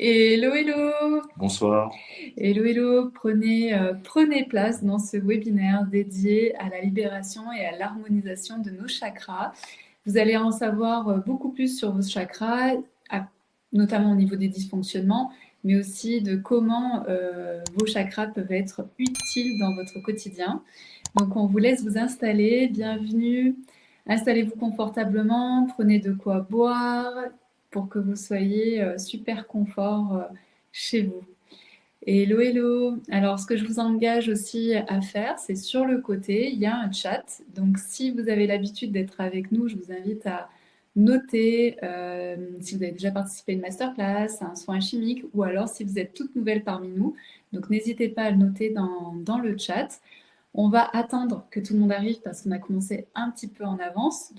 Hello, hello! Bonsoir. Hello, hello! Prenez place dans ce webinaire dédié à la libération et à l'harmonisation de nos chakras. Vous allez en savoir beaucoup plus sur vos chakras, à- notamment au niveau des dysfonctionnements, mais aussi de comment vos chakras peuvent être utiles dans votre quotidien. Donc, on vous laisse vous installer. Bienvenue. Installez-vous confortablement, prenez de quoi boire pour que vous soyez super confort chez vous. Hello, hello. Alors, ce que je vous engage aussi à faire, c'est sur le côté, il y a un chat. Donc, si vous avez l'habitude d'être avec nous, je vous invite à noter si vous avez déjà participé à une masterclass, à un soin chimique, ou alors si vous êtes toute nouvelle parmi nous. Donc, n'hésitez pas à le noter dans le chat. On va attendre que tout le monde arrive parce qu'on a commencé un petit peu en avance.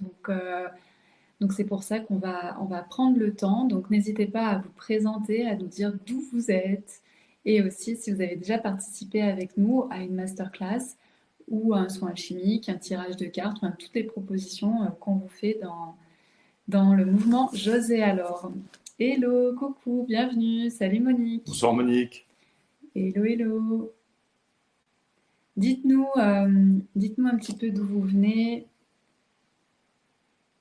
Donc c'est pour ça qu'on va prendre le temps. Donc n'hésitez pas à vous présenter, à nous dire d'où vous êtes et aussi si vous avez déjà participé avec nous à une masterclass ou à un soin chimique, un tirage de cartes, enfin, toutes les propositions qu'on vous fait dans le mouvement José alors. Hello, coucou, bienvenue, salut Monique. Bonsoir Monique. Hello, hello. Dites-nous dites-nous un petit peu d'où vous venez.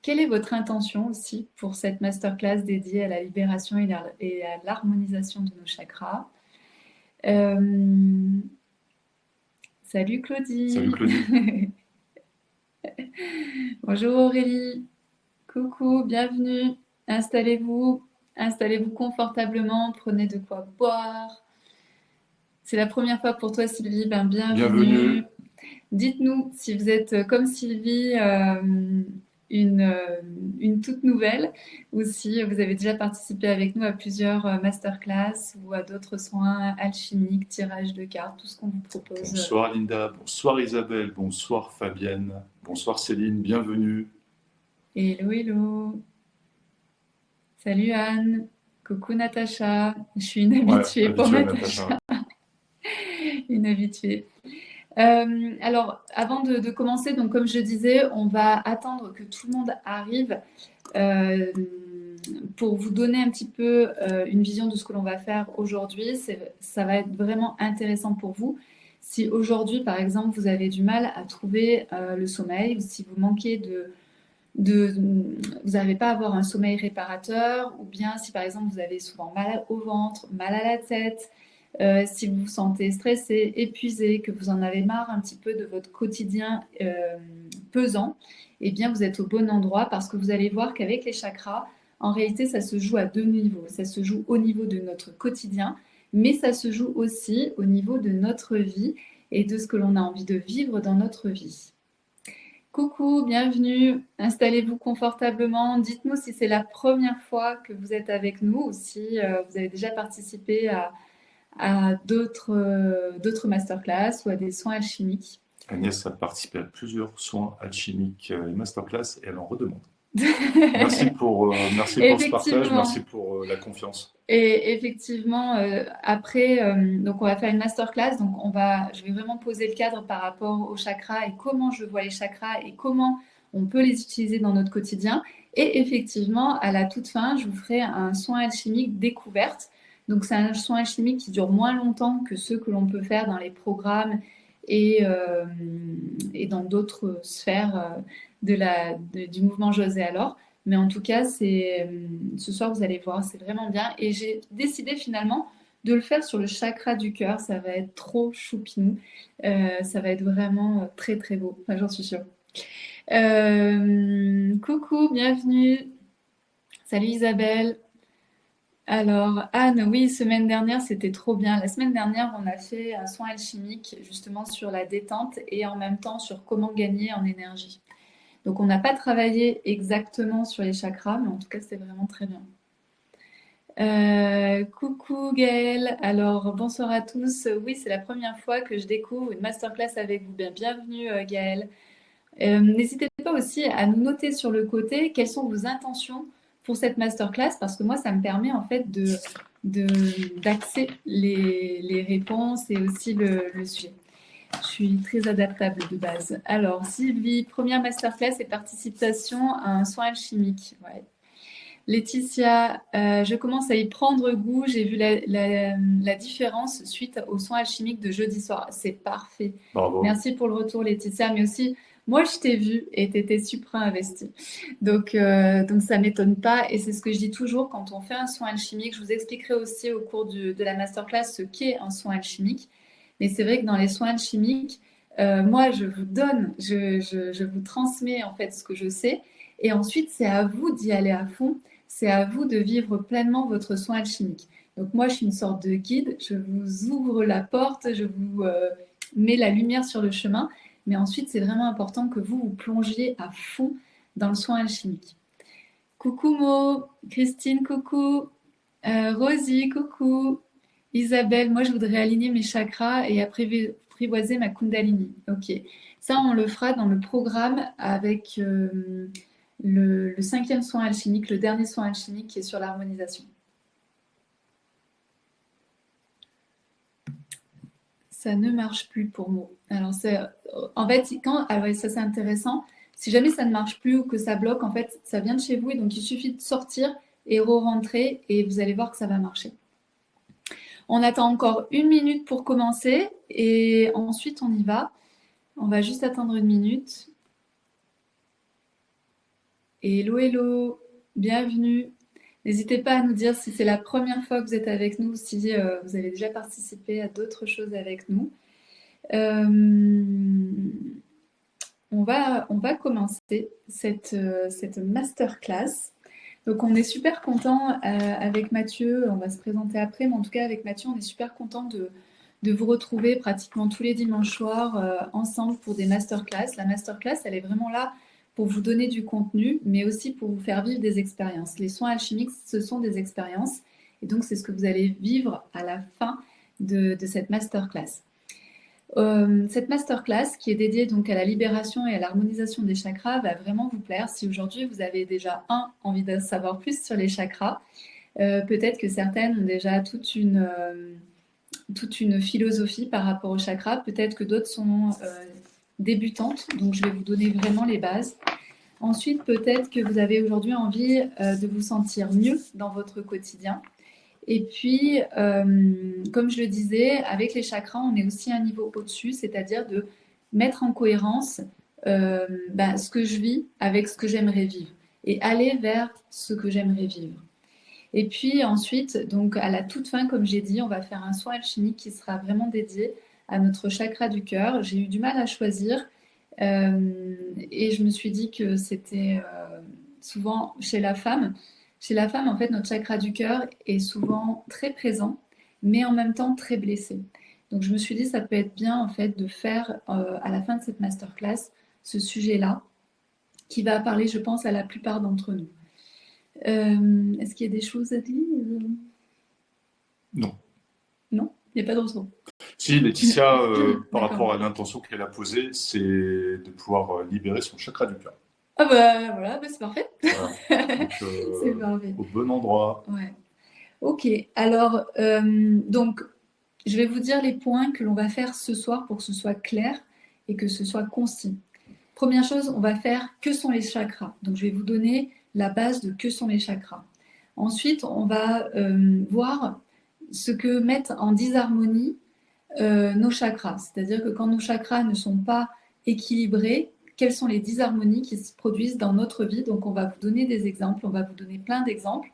Quelle est votre intention aussi pour cette masterclass dédiée à la libération et à l'harmonisation de nos chakras? Euh, Salut Salut Claudie. Claudie. Bonjour Aurélie. Coucou, bienvenue. Installez-vous. Installez-vous confortablement. Prenez de quoi boire. C'est la première fois pour toi Sylvie. Ben, bienvenue. Bienvenue. Dites-nous si vous êtes comme Sylvie, une, euh, une toute nouvelle, ou si vous avez déjà participé avec nous à plusieurs masterclass ou à d'autres soins alchimiques, tirage de cartes, tout ce qu'on vous propose. Bonsoir Linda. Bonsoir Isabelle. Bonsoir Fabienne. Bonsoir Céline. Bienvenue. Hello, hello. Salut Anne. Coucou Natacha. Je suis une Ouais, habituée pour habitué Natacha, Natacha. une habituée. Alors, avant de commencer, donc comme je disais, on va attendre que tout le monde arrive. Euh, pour vous donner un petit peu une vision de ce que l'on va faire aujourd'hui, ça va être vraiment intéressant pour vous. Si aujourd'hui, par exemple, vous avez du mal à trouver le sommeil, ou si vous manquez de vous n'arrivez pas à avoir un sommeil réparateur, ou bien si par exemple vous avez souvent mal au ventre, mal à la tête, si vous vous sentez stressé, épuisé, que vous en avez marre un petit peu de votre quotidien pesant, eh bien vous êtes au bon endroit parce que vous allez voir qu'avec les chakras, en réalité, ça se joue à deux niveaux. Ça se joue au niveau de notre quotidien, mais ça se joue aussi au niveau de notre vie et de ce que l'on a envie de vivre dans notre vie. Coucou, bienvenue. Installez-vous confortablement. Dites-nous si c'est la première fois que vous êtes avec nous ou si vous avez déjà participé à d'autres masterclass ou à des soins alchimiques. Agnès a participé à plusieurs soins alchimiques et masterclass et elle en redemande. Merci pour ce partage. Merci Effectivement. pour la confiance. Et effectivement, après, donc on va faire une masterclass. Donc je vais vraiment poser le cadre par rapport aux chakras et comment je vois les chakras et comment on peut les utiliser dans notre quotidien. Et effectivement, à la toute fin, je vous ferai un soin alchimique découverte. Donc c'est un soin alchimique qui dure moins longtemps que ceux que l'on peut faire dans les programmes et, euh, et dans d'autres sphères du mouvement José alors. Mais en tout cas, ce soir, vous allez voir, c'est vraiment bien. Et j'ai décidé finalement de le faire sur le chakra du cœur. Ça va être trop choupinou. Ça va être vraiment très très beau. Enfin, j'en suis sûre. Coucou, bienvenue. Salut Isabelle. Alors, Anne, oui, semaine dernière, c'était trop bien. La semaine dernière, on a fait un soin alchimique justement sur la détente et en même temps sur comment gagner en énergie. Donc, on n'a pas travaillé exactement sur les chakras, mais en tout cas, c'était vraiment très bien. Coucou Gaëlle, alors bonsoir à tous. Oui, c'est la première fois que je découvre une masterclass avec vous. Bien, bienvenue Gaëlle. N'hésitez pas aussi à nous noter sur le côté quelles sont vos intentions pour cette masterclass, parce que moi, ça me permet en fait d'axer les réponses et aussi le sujet. Je suis très adaptable de base. Alors, Sylvie, première masterclass et participation à un soin alchimique. Ouais. Laetitia, je commence à y prendre goût. J'ai vu la différence suite aux soins alchimiques de jeudi soir. C'est parfait. Bravo. Merci pour le retour, Laetitia. Mais aussi, moi, je t'ai vu et tu étais super investie. Donc ça m'étonne pas. Et c'est ce que je dis toujours quand on fait un soin alchimique. Je vous expliquerai aussi au cours de la masterclass ce qu'est un soin alchimique. Mais c'est vrai que dans les soins alchimiques, moi, je vous donne, je vous transmets en fait ce que je sais. Et ensuite, c'est à vous d'y aller à fond. C'est à vous de vivre pleinement votre soin alchimique. Donc moi, je suis une sorte de guide. Je vous ouvre la porte, je vous mets la lumière sur le chemin. Mais ensuite, c'est vraiment important que vous vous plongiez à fond dans le soin alchimique. Coucou Mo, Christine, coucou, Rosie, coucou, Isabelle. Moi, je voudrais aligner mes chakras et apprivoiser ma Kundalini. Ok, ça, on le fera dans le programme avec le cinquième soin alchimique, le dernier soin alchimique qui est sur l'harmonisation. Ça ne marche plus pour moi. Alors, en fait, alors ça c'est intéressant. Si jamais ça ne marche plus ou que ça bloque, en fait, ça vient de chez vous et donc il suffit de sortir et re-rentrer et vous allez voir que ça va marcher. On attend encore 1 minute pour commencer et ensuite on y va. On va juste attendre 1 minute. Hello, hello, bienvenue. N'hésitez pas à nous dire si c'est la première fois que vous êtes avec nous, si vous avez déjà participé à d'autres choses avec nous. On va commencer cette masterclass. Donc on est super content avec Mathieu, on va se présenter après, mais en tout cas avec Mathieu, on est super content de vous retrouver pratiquement tous les dimanches soirs ensemble pour des masterclass. La masterclass, elle est vraiment là pour vous donner du contenu, mais aussi pour vous faire vivre des expériences. Les soins alchimiques, ce sont des expériences, et donc c'est ce que vous allez vivre à la fin de cette masterclass. Cette masterclass qui est dédiée donc à la libération et à l'harmonisation des chakras va vraiment vous plaire. Si aujourd'hui vous avez déjà envie de savoir plus sur les chakras, peut-être que certaines ont déjà toute une philosophie par rapport aux chakras, peut-être que d'autres sont débutantes, donc je vais vous donner vraiment les bases. Ensuite, peut-être que vous avez aujourd'hui envie de vous sentir mieux dans votre quotidien. Et puis, comme je le disais, avec les chakras, on est aussi à un niveau au-dessus, c'est-à-dire de mettre en cohérence ce que je vis avec ce que j'aimerais vivre et aller vers ce que j'aimerais vivre. Et puis ensuite, donc à la toute fin, comme j'ai dit, on va faire un soin alchimique qui sera vraiment dédié à notre chakra du cœur. J'ai eu du mal à choisir et je me suis dit que c'était souvent chez la femme. Chez la femme, en fait, notre chakra du cœur est souvent très présent, mais en même temps très blessé. Donc, je me suis dit, ça peut être bien, en fait, de faire à la fin de cette masterclass ce sujet-là, qui va parler, je pense, à la plupart d'entre nous. Est-ce qu'il y a des choses à dire? Non. Non, il n'y a pas de retour. Si, Laetitia, par D'accord. rapport à l'intention qu'elle a posée, c'est de pouvoir libérer son chakra du cœur. Ah bah voilà, c'est parfait. Voilà. Donc, C'est parfait. au bon endroit. Ouais. Ok, alors, donc, je vais vous dire les points que l'on va faire ce soir pour que ce soit clair et que ce soit concis. Première chose, on va faire que sont les chakras. Donc, je vais vous donner la base de que sont les chakras. Ensuite, on va voir ce que mettent en disharmonie nos chakras. C'est-à-dire que quand nos chakras ne sont pas équilibrés, quelles sont les disharmonies qui se produisent dans notre vie. Donc, on va vous donner des exemples, on va vous donner plein d'exemples.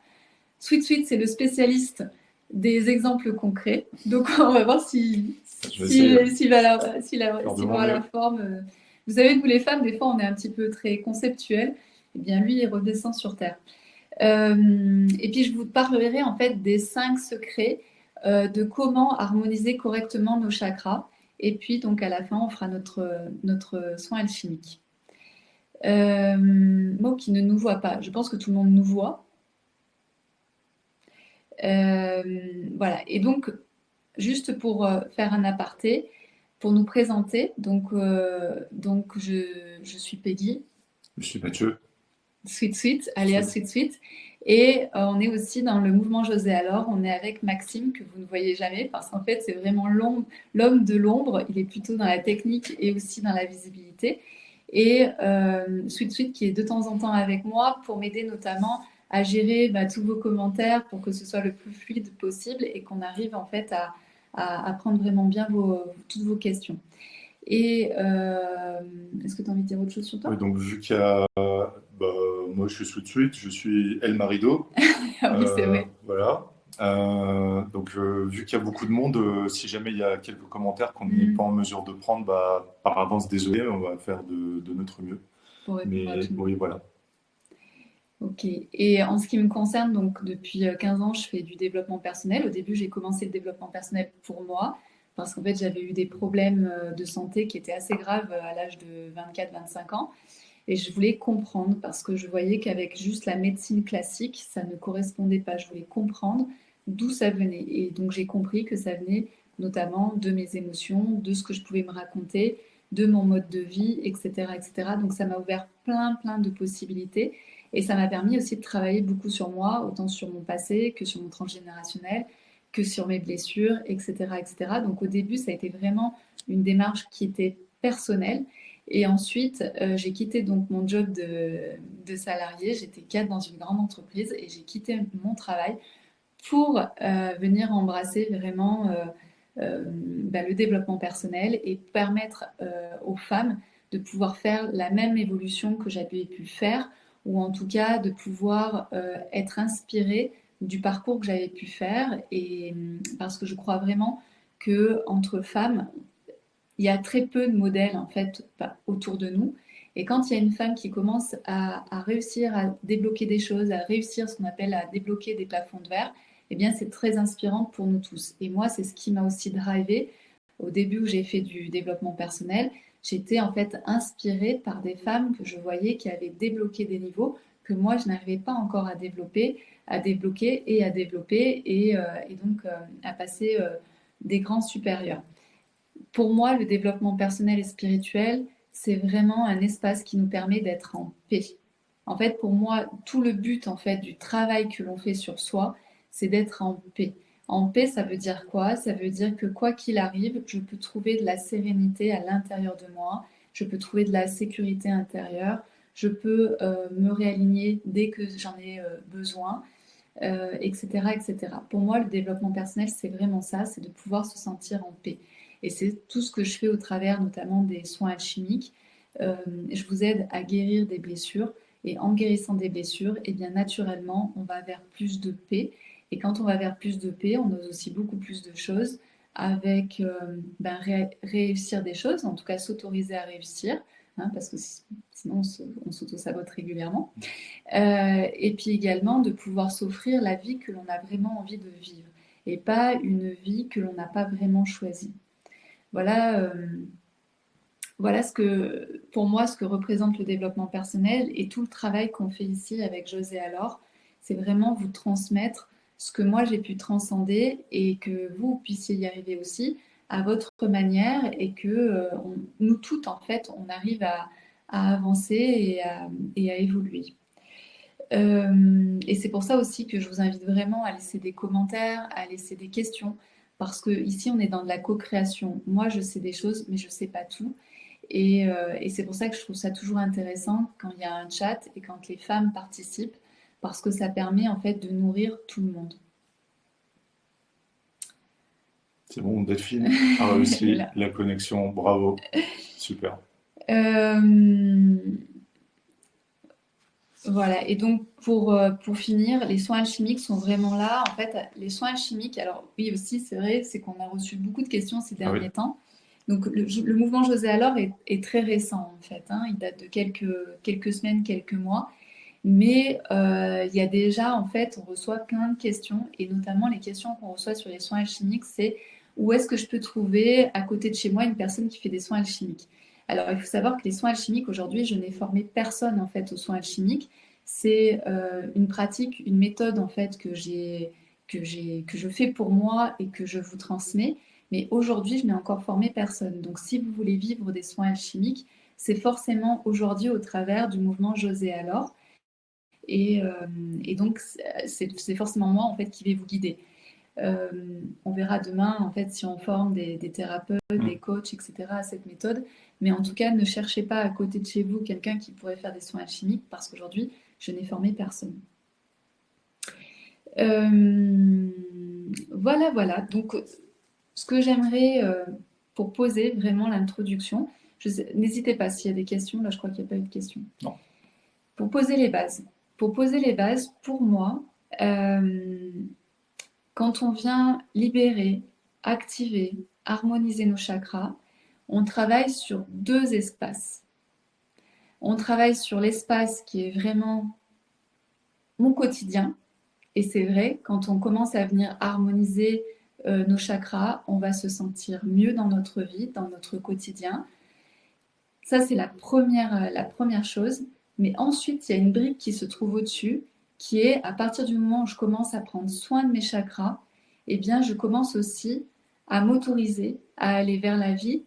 Sweet, c'est le spécialiste des exemples concrets. Donc, on va voir s'il va avoir la forme. Vous savez, nous les femmes, des fois, on est un petit peu très conceptuelles. Eh bien, lui, il redescend sur Terre. Et puis, je vous parlerai en fait des 5 secrets de comment harmoniser correctement nos chakras. Et puis, donc, à la fin, on fera notre soin alchimique. Moi qui ne nous vois pas, je pense que tout le monde nous voit. Voilà. Et donc, juste pour faire un aparté, pour nous présenter, donc je suis Peggy. Je suis Mathieu. Sweet, alias Sweet. Et on est aussi dans le mouvement José Alors. On est avec Maxime, que vous ne voyez jamais, parce qu'en fait, c'est vraiment l'homme de l'ombre. Il est plutôt dans la technique et aussi dans la visibilité. Et Sweet, qui est de temps en temps avec moi pour m'aider notamment à gérer tous vos commentaires pour que ce soit le plus fluide possible et qu'on arrive en fait à prendre vraiment bien toutes vos questions. Et est-ce que tu as envie de dire autre chose sur Oui, toi? donc vu qu'il y a, moi je suis tout de suite, je suis El Marido, Ah oui, c'est vrai. voilà. Donc vu qu'il y a beaucoup de monde, si jamais il y a quelques commentaires qu'on n'est pas Mm. en mesure de prendre, par avance désolé, on va faire de notre mieux. Pour répondre à Mais tout le monde. oui, voilà. Ok. Et en ce qui me concerne, donc depuis 15 ans, je fais du développement personnel. Au début, j'ai commencé le développement personnel pour moi, parce qu'en fait, j'avais eu des problèmes de santé qui étaient assez graves à l'âge de 24-25 ans. Et je voulais comprendre, parce que je voyais qu'avec juste la médecine classique, ça ne correspondait pas. Je voulais comprendre d'où ça venait. Et donc, j'ai compris que ça venait notamment de mes émotions, de ce que je pouvais me raconter, de mon mode de vie, etc., etc. Donc, ça m'a ouvert plein de possibilités. Et ça m'a permis aussi de travailler beaucoup sur moi, autant sur mon passé que sur mon transgénérationnel, que sur mes blessures, etc., etc. Donc au début, ça a été vraiment une démarche qui était personnelle. Et ensuite, j'ai quitté donc mon job de salarié. J'étais cadre dans une grande entreprise et j'ai quitté mon travail pour venir embrasser vraiment le développement personnel et permettre aux femmes de pouvoir faire la même évolution que j'avais pu faire, ou en tout cas de pouvoir être inspirée du parcours que j'avais pu faire. Et parce que je crois vraiment que entre femmes, il y a très peu de modèles en fait autour de nous. Et quand il y a une femme qui commence à réussir à débloquer des choses, à réussir ce qu'on appelle à débloquer des plafonds de verre, eh bien c'est très inspirant pour nous tous. Et moi, c'est ce qui m'a aussi drivé au début où j'ai fait du développement personnel. J'étais en fait inspirée par des femmes que je voyais qui avaient débloqué des niveaux que moi je n'arrivais pas encore à développer, à débloquer et à développer et donc à passer des grands supérieurs. Pour moi, le développement personnel et spirituel, c'est vraiment un espace qui nous permet d'être en paix. En fait, pour moi, tout le but en fait du travail que l'on fait sur soi, c'est d'être en paix. En paix, ça veut dire quoi? Ça veut dire que quoi qu'il arrive, je peux trouver de la sérénité à l'intérieur de moi, je peux trouver de la sécurité intérieure, je peux me réaligner dès que j'en ai besoin, etc., etc. Pour moi, le développement personnel, c'est vraiment ça, c'est de pouvoir se sentir en paix. Et c'est tout ce que je fais au travers notamment des soins alchimiques. Je vous aide à guérir des blessures. Et en guérissant des blessures, et bien naturellement, on va vers plus de paix. Et quand on va vers plus de paix, on ose aussi beaucoup plus de choses avec réussir des choses, en tout cas s'autoriser à réussir, hein, parce que sinon on s'auto-sabote régulièrement. Et puis également de pouvoir s'offrir la vie que l'on a vraiment envie de vivre et pas une vie que l'on n'a pas vraiment choisie. Voilà, voilà pour moi, ce que représente le développement personnel et tout le travail qu'on fait ici avec José Alors, c'est vraiment vous transmettre ce que moi j'ai pu transcender et que vous puissiez y arriver aussi à votre manière et que nous toutes, en fait, on arrive à avancer et à évoluer. Et c'est pour ça aussi que je vous invite vraiment à laisser des commentaires, à laisser des questions, parce que ici on est dans de la co-création. Moi je sais des choses, mais je ne sais pas tout. Et c'est pour ça que je trouve ça toujours intéressant quand il y a un chat et quand les femmes participent, parce que ça permet en fait de nourrir tout le monde. C'est bon, Delphine a réussi Voilà. la connexion, bravo, super. Euh, Voilà, et donc pour finir, les soins alchimiques sont vraiment là. En fait, les soins alchimiques, alors oui aussi, c'est vrai, c'est qu'on a reçu beaucoup de questions ces Ah oui, derniers temps. Donc le mouvement José Alors est très récent en fait, hein. Il date de quelques semaines, quelques mois. Mais il y a déjà, en fait, on reçoit plein de questions, et notamment les questions qu'on reçoit sur les soins alchimiques, c'est où est-ce que je peux trouver à côté de chez moi une personne qui fait des soins alchimiques? Alors, il faut savoir que les soins alchimiques, aujourd'hui, je n'ai formé personne, en fait, aux soins alchimiques. C'est une pratique, une méthode, en fait, que je fais pour moi et que je vous transmets. Mais aujourd'hui, je n'ai encore formé personne. Donc, si vous voulez vivre des soins alchimiques, c'est forcément aujourd'hui au travers du mouvement José Alors. Et, euh, et donc, c'est forcément moi en fait qui vais vous guider. Euh, on verra demain en fait si on forme des thérapeutes, des mm, coachs, etc. à cette méthode. Mais en tout cas, ne cherchez pas à côté de chez vous quelqu'un qui pourrait faire des soins alchimiques parce qu'aujourd'hui, je n'ai formé personne. Euh, voilà, voilà. Donc, ce que j'aimerais pour poser vraiment l'introduction, n'hésitez pas s'il y a des questions. Là, je crois qu'il n'y a pas eu de questions. Non. Pour poser les bases. Pour poser les bases, pour moi, euh, quand on vient libérer, activer, harmoniser nos chakras, on travaille sur deux espaces. On travaille sur l'espace qui est vraiment mon quotidien. Et c'est vrai, quand on commence à venir harmoniser nos chakras, on va se sentir mieux dans notre vie, dans notre quotidien. Ça, c'est la première chose. Mais ensuite, il y a une brique qui se trouve au-dessus, qui est à partir du moment où je commence à prendre soin de mes chakras, eh bien, je commence aussi à m'autoriser à aller vers la vie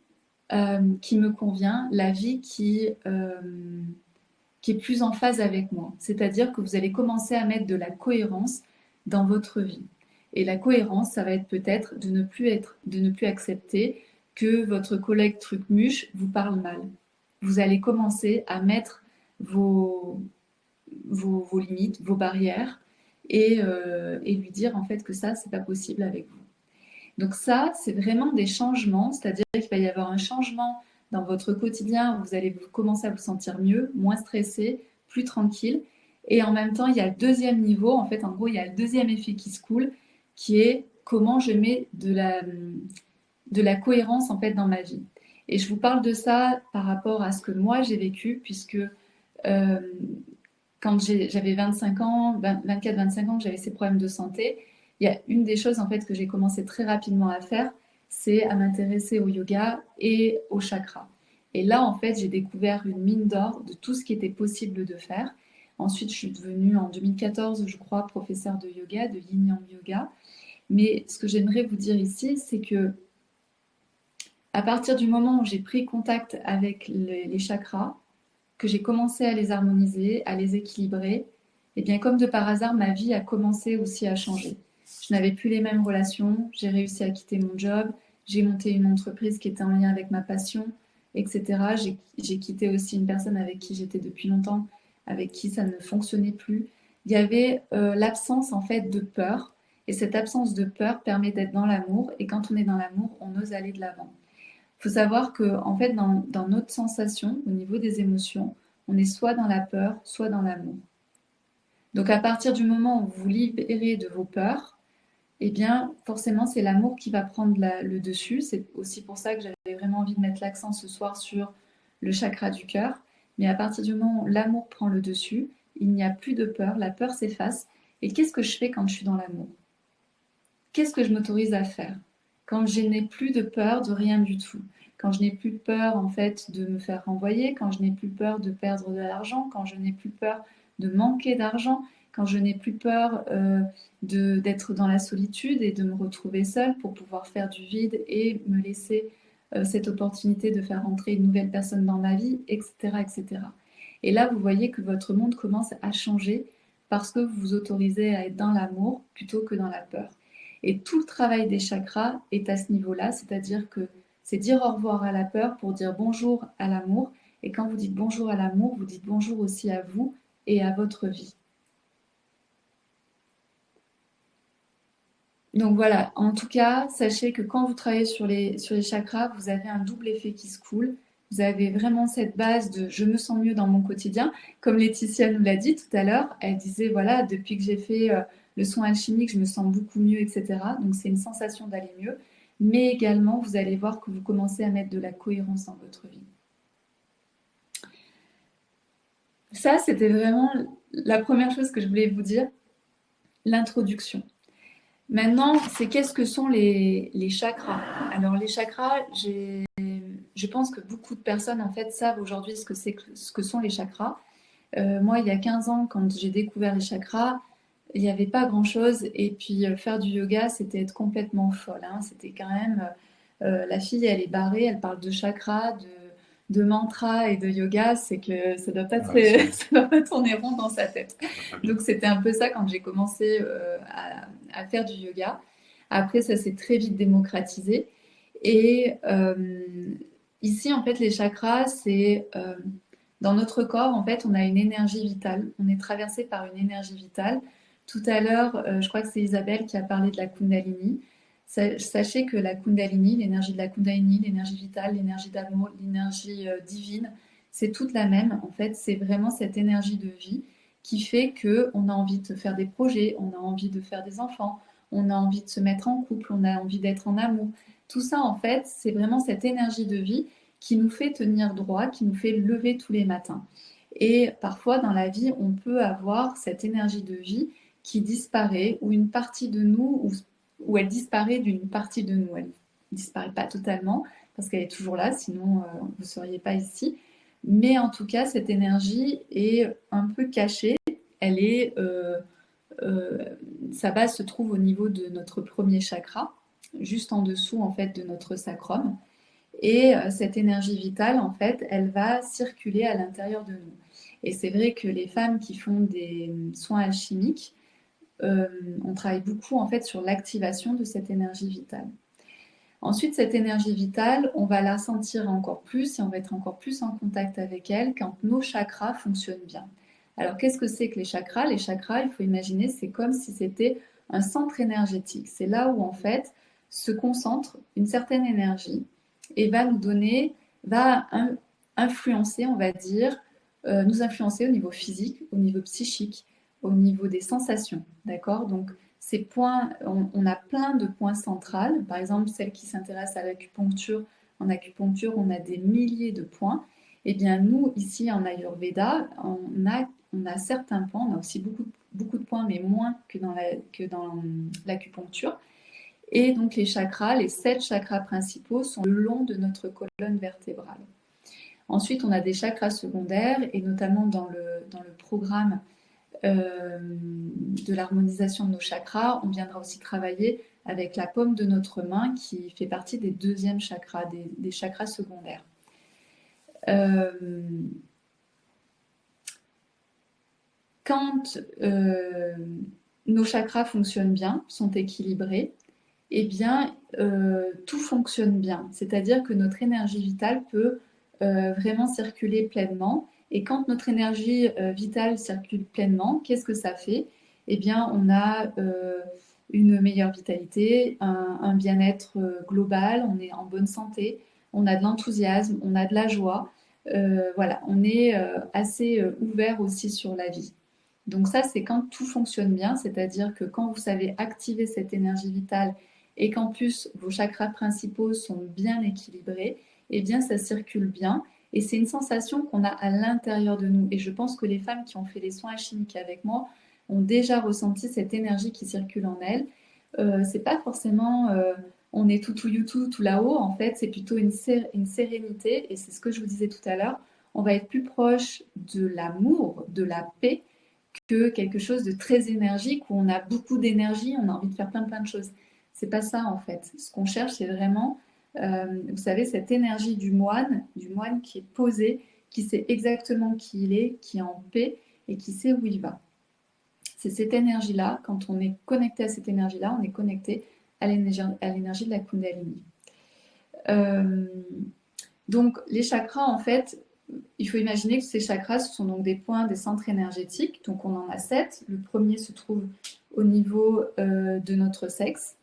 qui me convient, la vie qui est plus en phase avec moi. C'est-à-dire que vous allez commencer à mettre de la cohérence dans votre vie. Et la cohérence, ça va être peut-être de ne plus accepter que votre collègue truc-muche vous parle mal. Vous allez commencer à mettre vos limites, vos barrières et lui dire en fait que ça, c'est pas possible avec vous. Donc ça, c'est vraiment des changements, c'est-à-dire qu'il va y avoir un changement dans votre quotidien où vous allez commencer à vous sentir mieux, moins stressé, plus tranquille. Et en même temps, il y a le deuxième niveau, en fait, en gros, il y a le deuxième effet qui se coule, qui est comment je mets de la cohérence en fait dans ma vie. Et je vous parle de ça par rapport à ce que moi j'ai vécu, puisque euh, quand j'avais 25 ans, 24-25 ans, que j'avais ces problèmes de santé, il y a une des choses en fait que j'ai commencé très rapidement à faire, c'est à m'intéresser au yoga et au chakra. Et là, en fait, j'ai découvert une mine d'or de tout ce qui était possible de faire. Ensuite, je suis devenue en 2014, je crois, professeure de yoga, de Yin Yang Yoga. Mais ce que j'aimerais vous dire ici, c'est que à partir du moment où j'ai pris contact avec les chakras, que j'ai commencé à les harmoniser, à les équilibrer, et bien comme de par hasard, ma vie a commencé aussi à changer. Je n'avais plus les mêmes relations, j'ai réussi à quitter mon job, j'ai monté une entreprise qui était en lien avec ma passion, etc. J'ai quitté aussi une personne avec qui j'étais depuis longtemps, avec qui ça ne fonctionnait plus. Il y avait l'absence en fait de peur, et cette absence de peur permet d'être dans l'amour, et quand on est dans l'amour, on ose aller de l'avant. Il faut savoir que, en fait, dans notre sensation, au niveau des émotions, on est soit dans la peur, soit dans l'amour. Donc, à partir du moment où vous vous libérez de vos peurs, eh bien, forcément, c'est l'amour qui va prendre le dessus. C'est aussi pour ça que j'avais vraiment envie de mettre l'accent ce soir sur le chakra du cœur. Mais à partir du moment où l'amour prend le dessus, il n'y a plus de peur, la peur s'efface. Et qu'est-ce que je fais quand je suis dans l'amour? Qu'est-ce que je m'autorise à faire quand je n'ai plus de peur de rien du tout? Quand je n'ai plus peur en fait de me faire renvoyer, quand je n'ai plus peur de perdre de l'argent, quand je n'ai plus peur de manquer d'argent, quand je n'ai plus peur d'être dans la solitude et de me retrouver seule pour pouvoir faire du vide et me laisser cette opportunité de faire rentrer une nouvelle personne dans ma vie, etc., etc. Et là, vous voyez que votre monde commence à changer parce que vous vous autorisez à être dans l'amour plutôt que dans la peur. Et tout le travail des chakras est à ce niveau-là, c'est-à-dire que c'est dire au revoir à la peur pour dire bonjour à l'amour. Et quand vous dites bonjour à l'amour, vous dites bonjour aussi à vous et à votre vie. Donc voilà, en tout cas, sachez que quand vous travaillez sur les chakras, vous avez un double effet qui se coule. Vous avez vraiment cette base de je me sens mieux dans mon quotidien. Comme Laetitia nous l'a dit tout à l'heure, elle disait voilà, depuis que j'ai fait le soin alchimique, je me sens beaucoup mieux, etc. Donc c'est une sensation d'aller mieux. Mais également, vous allez voir que vous commencez à mettre de la cohérence dans votre vie. Ça, c'était vraiment la première chose que je voulais vous dire, l'introduction. Maintenant, c'est qu'est-ce que sont les chakras? Alors, les chakras, je pense que beaucoup de personnes en fait savent aujourd'hui ce que sont les chakras. Moi, il y a 15 ans, quand j'ai découvert les chakras, il n'y avait pas grand-chose. Et puis, faire du yoga, c'était être complètement folle, hein. C'était quand même... la fille, elle est barrée, elle parle de chakras, de mantras et de yoga. C'est que ça ne doit, ça doit pas tourner rond dans sa tête. Donc, c'était un peu ça quand j'ai commencé à faire du yoga. Après, ça s'est très vite démocratisé. Et ici, en fait, les chakras, c'est dans notre corps, en fait, on a une énergie vitale. On est traversé par une énergie vitale. Tout à l'heure, je crois que c'est Isabelle qui a parlé de la Kundalini. Sachez que la Kundalini, l'énergie de la Kundalini, l'énergie vitale, l'énergie d'amour, l'énergie divine, c'est toute la même. En fait, c'est vraiment cette énergie de vie qui fait qu'on a envie de faire des projets, on a envie de faire des enfants, on a envie de se mettre en couple, on a envie d'être en amour. Tout ça, en fait, c'est vraiment cette énergie de vie qui nous fait tenir droit, qui nous fait lever tous les matins. Et parfois, dans la vie, on peut avoir cette énergie de vie qui disparaît, ou une partie de nous, ou elle disparaît d'une partie de nous. Elle ne disparaît pas totalement, parce qu'elle est toujours là, sinon vous ne seriez pas ici. Mais en tout cas, cette énergie est un peu cachée. Elle est, sa base se trouve au niveau de notre premier chakra, juste en dessous en fait de notre sacrum. Et cette énergie vitale, en fait, elle va circuler à l'intérieur de nous. Et c'est vrai que les femmes qui font des soins alchimiques, on travaille beaucoup en fait sur l'activation de cette énergie vitale. Ensuite, cette énergie vitale, on va la sentir encore plus et on va être encore plus en contact avec elle quand nos chakras fonctionnent bien. Alors, qu'est-ce que c'est que les chakras? Les chakras, il faut imaginer, c'est comme si c'était un centre énergétique. C'est là où en fait se concentre une certaine énergie et va nous donner, va influencer, on va dire, nous influencer au niveau physique, au niveau psychique, au niveau des sensations. D'accord? Donc, ces points, on a plein de points centrales. Par exemple, celle qui s'intéresse à l'acupuncture, en acupuncture, on a des milliers de points. Eh bien, nous, ici en Ayurveda, on a certains points, on a aussi beaucoup de points, mais moins que dans l'acupuncture. Et donc, les chakras, les 7 chakras principaux sont le long de notre colonne vertébrale. Ensuite, on a des chakras secondaires, et notamment dans le programme de l'harmonisation de nos chakras, on viendra aussi travailler avec la paume de notre main qui fait partie des deuxièmes chakras, des chakras secondaires. Quand nos chakras fonctionnent bien, sont équilibrés, eh bien, tout fonctionne bien. C'est-à-dire que notre énergie vitale peut vraiment circuler pleinement. Et quand notre énergie vitale circule pleinement, qu'est-ce que ça fait? Eh bien, on a une meilleure vitalité, un bien-être global, on est en bonne santé, on a de l'enthousiasme, on a de la joie. Voilà, on est assez ouvert aussi sur la vie. Donc ça, c'est quand tout fonctionne bien, c'est-à-dire que quand vous savez activer cette énergie vitale et qu'en plus vos chakras principaux sont bien équilibrés, eh bien ça circule bien et c'est une sensation qu'on a à l'intérieur de nous. Et je pense que les femmes qui ont fait les soins alchimiques avec moi ont déjà ressenti cette énergie qui circule en elles. C'est pas forcément on est tout you tout là-haut, en fait c'est plutôt une sérénité et c'est ce que je vous disais tout à l'heure. On va être plus proche de l'amour, de la paix que quelque chose de très énergique où on a beaucoup d'énergie, on a envie de faire plein de choses. C'est pas ça en fait. Ce qu'on cherche, c'est vraiment, vous savez, cette énergie du moine qui est posé, qui sait exactement qui il est, qui est en paix et qui sait où il va. C'est cette énergie-là, quand on est connecté à cette énergie-là, on est connecté à l'énergie de la Kundalini. Donc les chakras, en fait, il faut imaginer que ces chakras, ce sont donc des points, des centres énergétiques. Donc on en a 7. Le premier se trouve au niveau de notre sexe.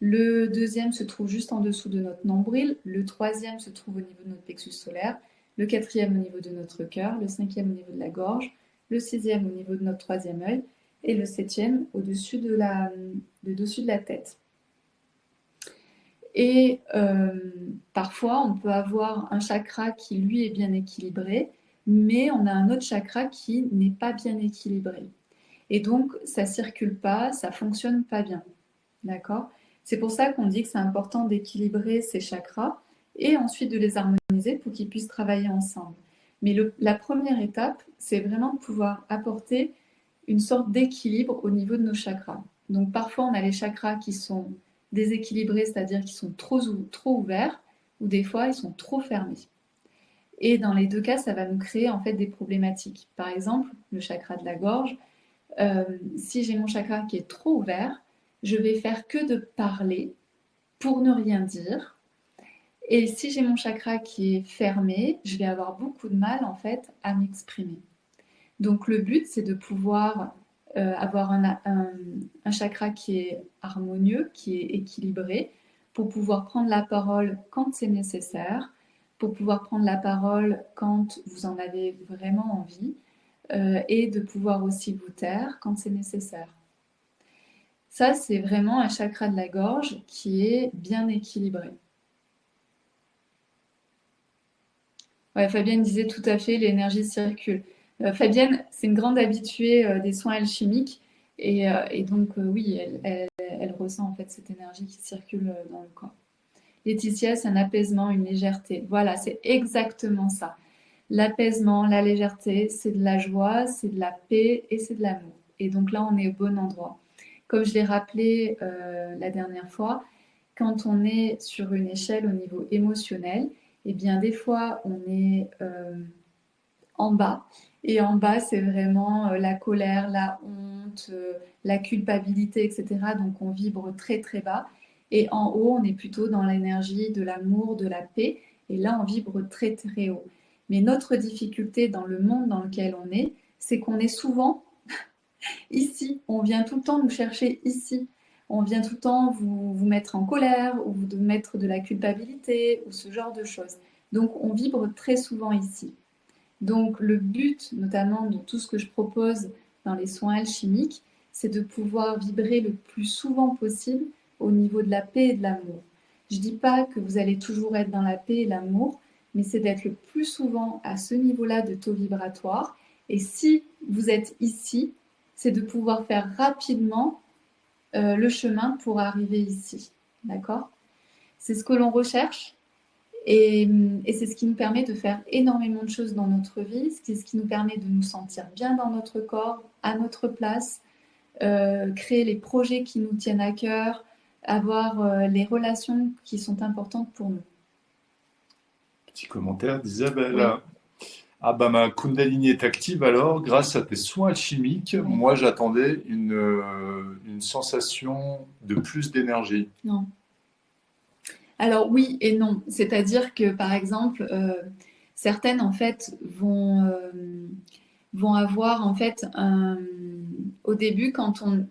Le deuxième se trouve juste en dessous de notre nombril. Le troisième se trouve au niveau de notre plexus solaire. Le quatrième au niveau de notre cœur. Le cinquième au niveau de la gorge. Le sixième au niveau de notre troisième œil. Et le septième au-dessus de la tête. Et parfois, on peut avoir un chakra qui, lui, est bien équilibré, mais on a un autre chakra qui n'est pas bien équilibré. Et donc, ça ne circule pas, ça ne fonctionne pas bien. D'accord? C'est pour ça qu'on dit que c'est important d'équilibrer ces chakras et ensuite de les harmoniser pour qu'ils puissent travailler ensemble. Mais la première étape, c'est vraiment de pouvoir apporter une sorte d'équilibre au niveau de nos chakras. Donc, parfois, on a les chakras qui sont déséquilibrés, c'est-à-dire qu'ils sont trop ouverts, ou des fois, ils sont trop fermés. Et dans les deux cas, ça va nous créer en fait des problématiques. Par exemple, le chakra de la gorge, si j'ai mon chakra qui est trop ouvert, je vais faire que de parler pour ne rien dire. Et si j'ai mon chakra qui est fermé, je vais avoir beaucoup de mal en fait à m'exprimer. Donc le but, c'est de pouvoir avoir un chakra qui est harmonieux, qui est équilibré, pour pouvoir prendre la parole quand c'est nécessaire, pour pouvoir prendre la parole quand vous en avez vraiment envie, et de pouvoir aussi vous taire quand c'est nécessaire. Ça, c'est vraiment un chakra de la gorge qui est bien équilibré. Ouais, Fabienne disait tout à fait, l'énergie circule. Fabienne, c'est une grande habituée des soins alchimiques et donc oui, elle ressent en fait cette énergie qui circule dans le corps. Laetitia, c'est un apaisement, une légèreté. Voilà, c'est exactement ça. L'apaisement, la légèreté, c'est de la joie, c'est de la paix et c'est de l'amour. Et donc là, on est au bon endroit. Comme je l'ai rappelé la dernière fois, quand on est sur une échelle au niveau émotionnel, eh bien des fois on est en bas. Et en bas, c'est vraiment la colère, la honte, la culpabilité, etc. Donc on vibre très très bas. Et en haut, on est plutôt dans l'énergie de l'amour, de la paix. Et là, on vibre très très haut. Mais notre difficulté dans le monde dans lequel on est, c'est qu'on est souvent ici. On vient tout le temps nous chercher ici. On vient tout le temps vous mettre en colère ou vous mettre de la culpabilité ou ce genre de choses. Donc on vibre très souvent ici. Donc le but notamment de tout ce que je propose dans les soins alchimiques, c'est de pouvoir vibrer le plus souvent possible au niveau de la paix et de l'amour. Je ne dis pas que vous allez toujours être dans la paix et l'amour, mais c'est d'être le plus souvent à ce niveau-là de taux vibratoire. Et si vous êtes ici, c'est de pouvoir faire rapidement le chemin pour arriver ici. D'accord? C'est ce que l'on recherche et c'est ce qui nous permet de faire énormément de choses dans notre vie. C'est ce qui nous permet de nous sentir bien dans notre corps, à notre place, créer les projets qui nous tiennent à cœur, avoir les relations qui sont importantes pour nous. Petit commentaire d'Isabelle. Oui, Ah bah ma Kundalini est active alors, grâce à tes soins alchimiques, oui, moi j'attendais une sensation de plus d'énergie. non. Alors oui et non. C'est-à-dire que par exemple, certaines en fait vont avoir en fait au début quand on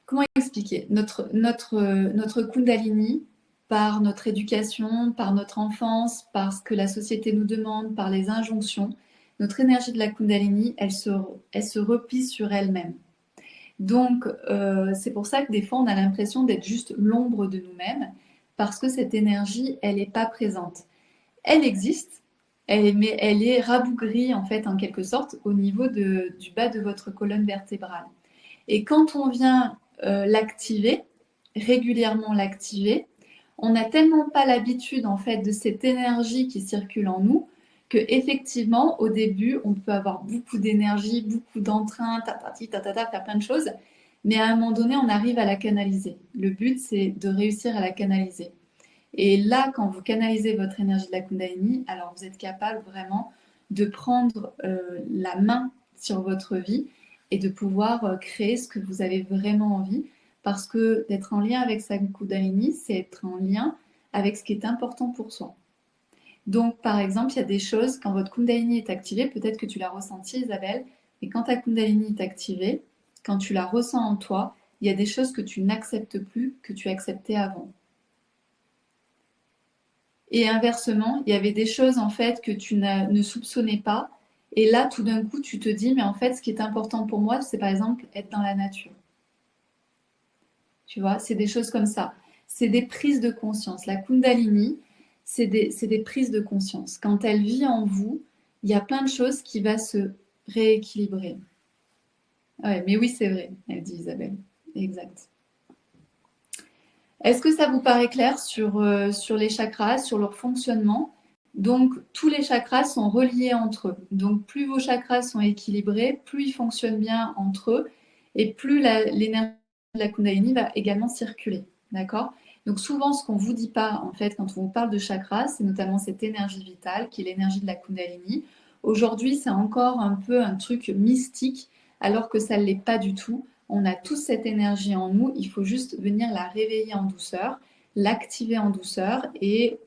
comment expliquer notre Kundalini par notre éducation, par notre enfance, par ce que la société nous demande, par les injonctions, notre énergie de la Kundalini, elle se replie sur elle-même. Donc, c'est pour ça que des fois, on a l'impression d'être juste l'ombre de nous-mêmes, parce que cette énergie, elle n'est pas présente. Elle existe, mais elle est rabougrie, en fait, en quelque sorte, au niveau du bas de votre colonne vertébrale. Et quand on vient l'activer, régulièrement l'activer, on n'a tellement pas l'habitude, en fait, de cette énergie qui circule en nous, que effectivement, au début, on peut avoir beaucoup d'énergie, beaucoup d'entrain, tatati, tatata, faire plein de choses, mais à un moment donné, on arrive à la canaliser. Le but, c'est de réussir à la canaliser. Et là, quand vous canalisez votre énergie de la Kundalini, alors vous êtes capable vraiment de prendre la main sur votre vie et de pouvoir créer ce que vous avez vraiment envie. Parce que d'être en lien avec sa Kundalini, c'est être en lien avec ce qui est important pour soi. Donc, par exemple, il y a des choses, quand votre Kundalini est activée, peut-être que tu l'as ressenti, Isabelle, mais quand ta Kundalini est activée, quand tu la ressens en toi, il y a des choses que tu n'acceptes plus, que tu acceptais avant. Et inversement, il y avait des choses en fait que tu ne soupçonnais pas. Et là, tout d'un coup, tu te dis, mais en fait, ce qui est important pour moi, c'est par exemple être dans la nature. Tu vois, c'est des choses comme ça. C'est des prises de conscience. La Kundalini, c'est des prises de conscience. Quand elle vit en vous, il y a plein de choses qui vont se rééquilibrer. Ouais, mais oui, c'est vrai, elle dit Isabelle. Exact. Est-ce que ça vous paraît clair sur les chakras, sur leur fonctionnement? Donc, tous les chakras sont reliés entre eux. Donc, plus vos chakras sont équilibrés, plus ils fonctionnent bien entre eux et plus l'énergie de la Kundalini va également circuler. D'accord? Donc, souvent, ce qu'on ne vous dit pas, en fait, quand on vous parle de chakras, c'est notamment cette énergie vitale qui est l'énergie de la Kundalini. Aujourd'hui, c'est encore un peu un truc mystique, alors que ça ne l'est pas du tout. On a tous cette énergie en nous, il faut juste venir la réveiller en douceur, l'activer en douceur et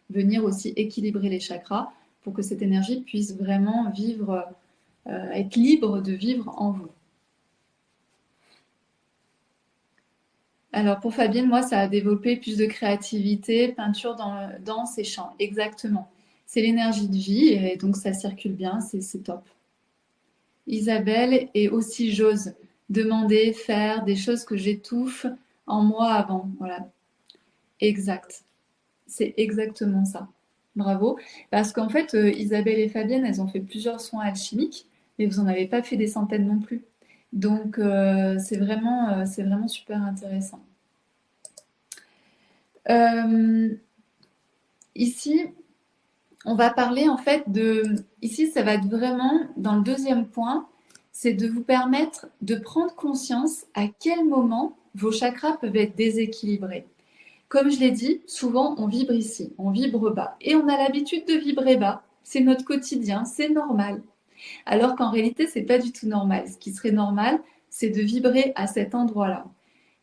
venir aussi équilibrer les chakras pour que cette énergie puisse vraiment vivre être libre de vivre en vous. Alors pour Fabienne, moi, ça a développé plus de créativité, peinture, danse et chant. Exactement. C'est l'énergie de vie et donc ça circule bien, c'est top. Isabelle, et aussi j'ose demander, faire des choses que j'étouffe en moi avant. Voilà, exact. C'est exactement ça. Bravo. Parce qu'en fait, Isabelle et Fabienne, elles ont fait plusieurs soins alchimiques, mais vous n'en avez pas fait des centaines non plus. Donc, c'est vraiment super intéressant. Euh, ici, on va parler en fait de... Ici, ça va être vraiment dans le deuxième point, c'est de vous permettre de prendre conscience à quel moment vos chakras peuvent être déséquilibrés. Comme je l'ai dit, souvent on vibre ici, on vibre bas. Et on a l'habitude de vibrer bas. C'est notre quotidien, c'est normal. Alors qu'en réalité, c'est pas du tout normal. Ce qui serait normal, c'est de vibrer à cet endroit-là.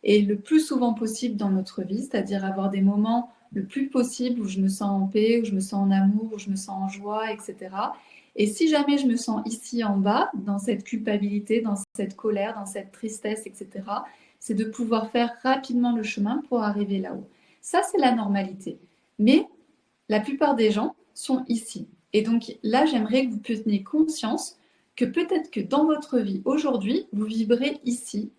Et le plus souvent possible dans notre vie, c'est-à-dire avoir des moments le plus possible où je me sens en paix, où je me sens en amour, où je me sens en joie, etc. Et si jamais je me sens ici en bas, dans cette culpabilité, dans cette colère, dans cette tristesse, etc., c'est de pouvoir faire rapidement le chemin pour arriver là-haut. Ça, c'est la normalité. Mais la plupart des gens sont ici. Et donc là, j'aimerais que vous preniez conscience que peut-être que dans votre vie aujourd'hui, vous vibrez ici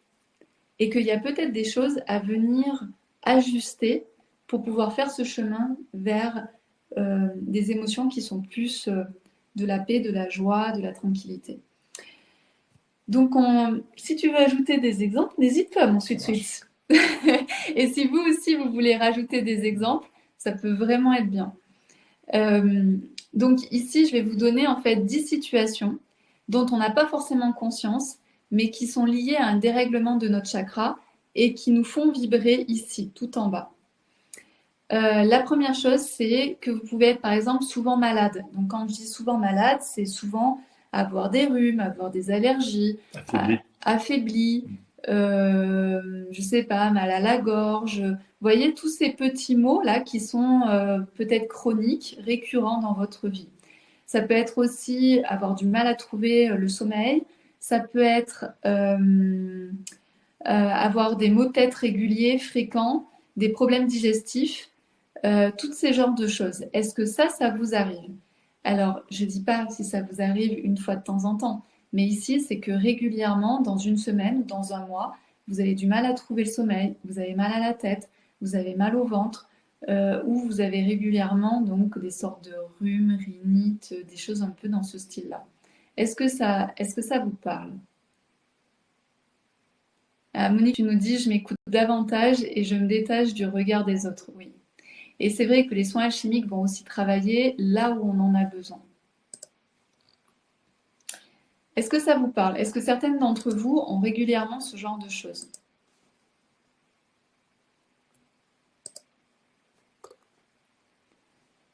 et qu'il y a peut-être des choses à venir ajuster pour pouvoir faire ce chemin vers des émotions qui sont plus de la paix, de la joie, de la tranquillité. Donc, si tu veux ajouter des exemples, n'hésite pas, mon suite. Et si vous aussi, vous voulez rajouter des exemples, ça peut vraiment être bien. Donc ici, je vais vous donner en fait 10 situations dont on n'a pas forcément conscience, mais qui sont liées à un dérèglement de notre chakra et qui nous font vibrer ici, tout en bas. La première chose, c'est que vous pouvez être par exemple souvent malade. Donc quand je dis souvent malade, c'est souvent avoir des rhumes, avoir des allergies, affaibli, je sais pas, mal à la gorge. Vous voyez tous ces petits mots là qui sont peut-être chroniques, récurrents dans votre vie. Ça peut être aussi avoir du mal à trouver le sommeil. Ça peut être avoir des maux de tête réguliers, fréquents, des problèmes digestifs, tous ces genres de choses. Est-ce que ça vous arrive? Alors, je ne dis pas si ça vous arrive une fois de temps en temps, mais ici, c'est que régulièrement, dans une semaine ou dans un mois, vous avez du mal à trouver le sommeil, vous avez mal à la tête, vous avez mal au ventre, ou vous avez régulièrement donc des sortes de rhumes, rhinites, des choses un peu dans ce style-là. Est-ce que ça vous parle? Monique, tu nous dis, je m'écoute davantage et je me détache du regard des autres. Oui. Et c'est vrai que les soins alchimiques vont aussi travailler là où on en a besoin. Est-ce que ça vous parle? Est-ce que certaines d'entre vous ont régulièrement ce genre de choses?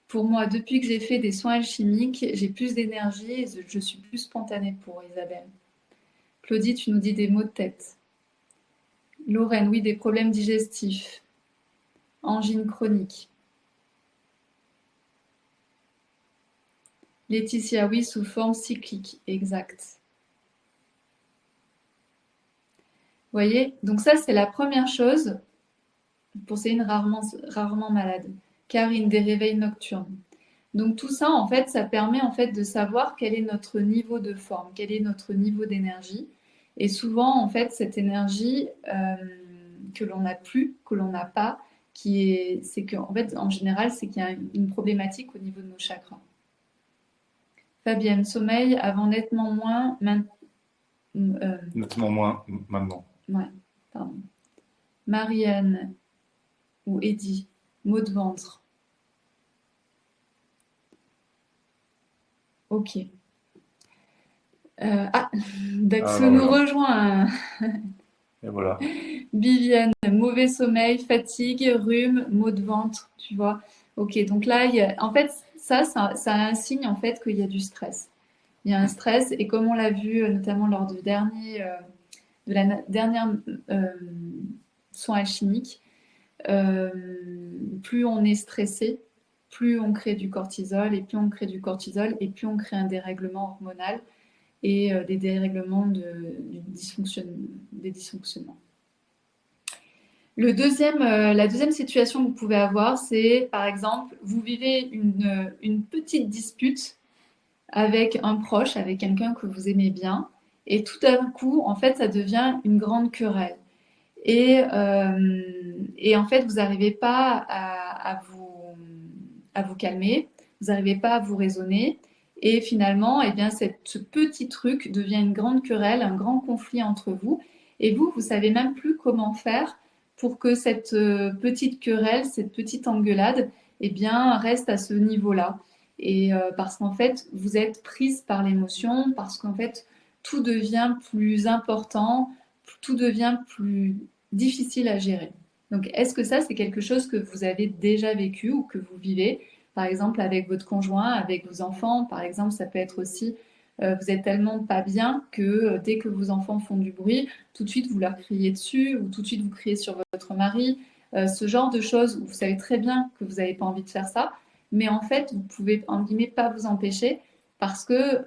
Pour moi, depuis que j'ai fait des soins alchimiques, j'ai plus d'énergie et je suis plus spontanée pour Isabelle. Claudie, tu nous dis des maux de tête. Lorraine, oui, des problèmes digestifs. Angine chronique. Laetitia, oui, sous forme cyclique. Exact. Vous voyez? Donc ça, c'est la première chose pour Céline, rarement malade. Karine, des réveils nocturnes. Donc tout ça, en fait, ça permet en fait de savoir quel est notre niveau de forme, quel est notre niveau d'énergie. Et souvent, en fait, cette énergie que l'on n'a plus, que l'on n'a pas, c'est qu'en fait, en général, c'est qu'il y a une problématique au niveau de nos chakras. Fabienne, sommeil avant nettement moins. Nettement moins maintenant. Ouais, pardon. Marianne ou Eddie, maux de ventre. Ok. Daxo nous rejoint. Et voilà. Viviane, mauvais sommeil, fatigue, rhume, maux de ventre, tu vois. Ok, donc là, en fait, ça a un signe en fait qu'il y a du stress. Il y a un stress et comme on l'a vu notamment lors de la dernière soin alchimique, plus on est stressé, plus on crée du cortisol et plus on crée du cortisol et plus on crée un dérèglement hormonal et des dérèglements des dysfonctionnements. La deuxième situation que vous pouvez avoir, c'est par exemple, vous vivez une petite dispute avec un proche, avec quelqu'un que vous aimez bien, et tout d'un coup, en fait, ça devient une grande querelle. Et en fait, vous n'arrivez pas à vous calmer, vous n'arrivez pas à vous raisonner, et finalement, eh bien, ce petit truc devient une grande querelle, un grand conflit entre vous, et vous savez même plus comment faire pour que cette petite querelle, cette petite engueulade, eh bien, reste à ce niveau-là. Et parce qu'en fait, vous êtes prise par l'émotion, parce qu'en fait, tout devient plus important, tout devient plus difficile à gérer. Donc, est-ce que ça, c'est quelque chose que vous avez déjà vécu ou que vous vivez, par exemple avec votre conjoint, avec vos enfants? Par exemple, ça peut être aussi, vous êtes tellement pas bien que dès que vos enfants font du bruit, tout de suite vous leur criez dessus ou tout de suite vous criez sur votre mari. Ce genre de choses où vous savez très bien que vous n'avez pas envie de faire ça, mais en fait, vous pouvez, en guillemets, pas vous empêcher parce que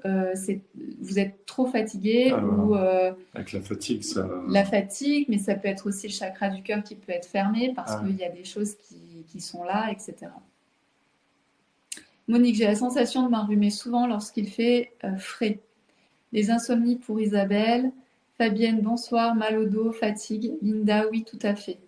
vous êtes trop fatigué ou avec la fatigue, ça. la fatigue, mais ça peut être aussi le chakra du cœur qui peut être fermé parce Ouais. qu'il y a des choses qui sont là, etc. Monique, j'ai la sensation de m'enrhumer souvent lorsqu'il fait frais. Les insomnies pour Isabelle. Fabienne, bonsoir, mal au dos, fatigue. Linda, oui, tout à fait.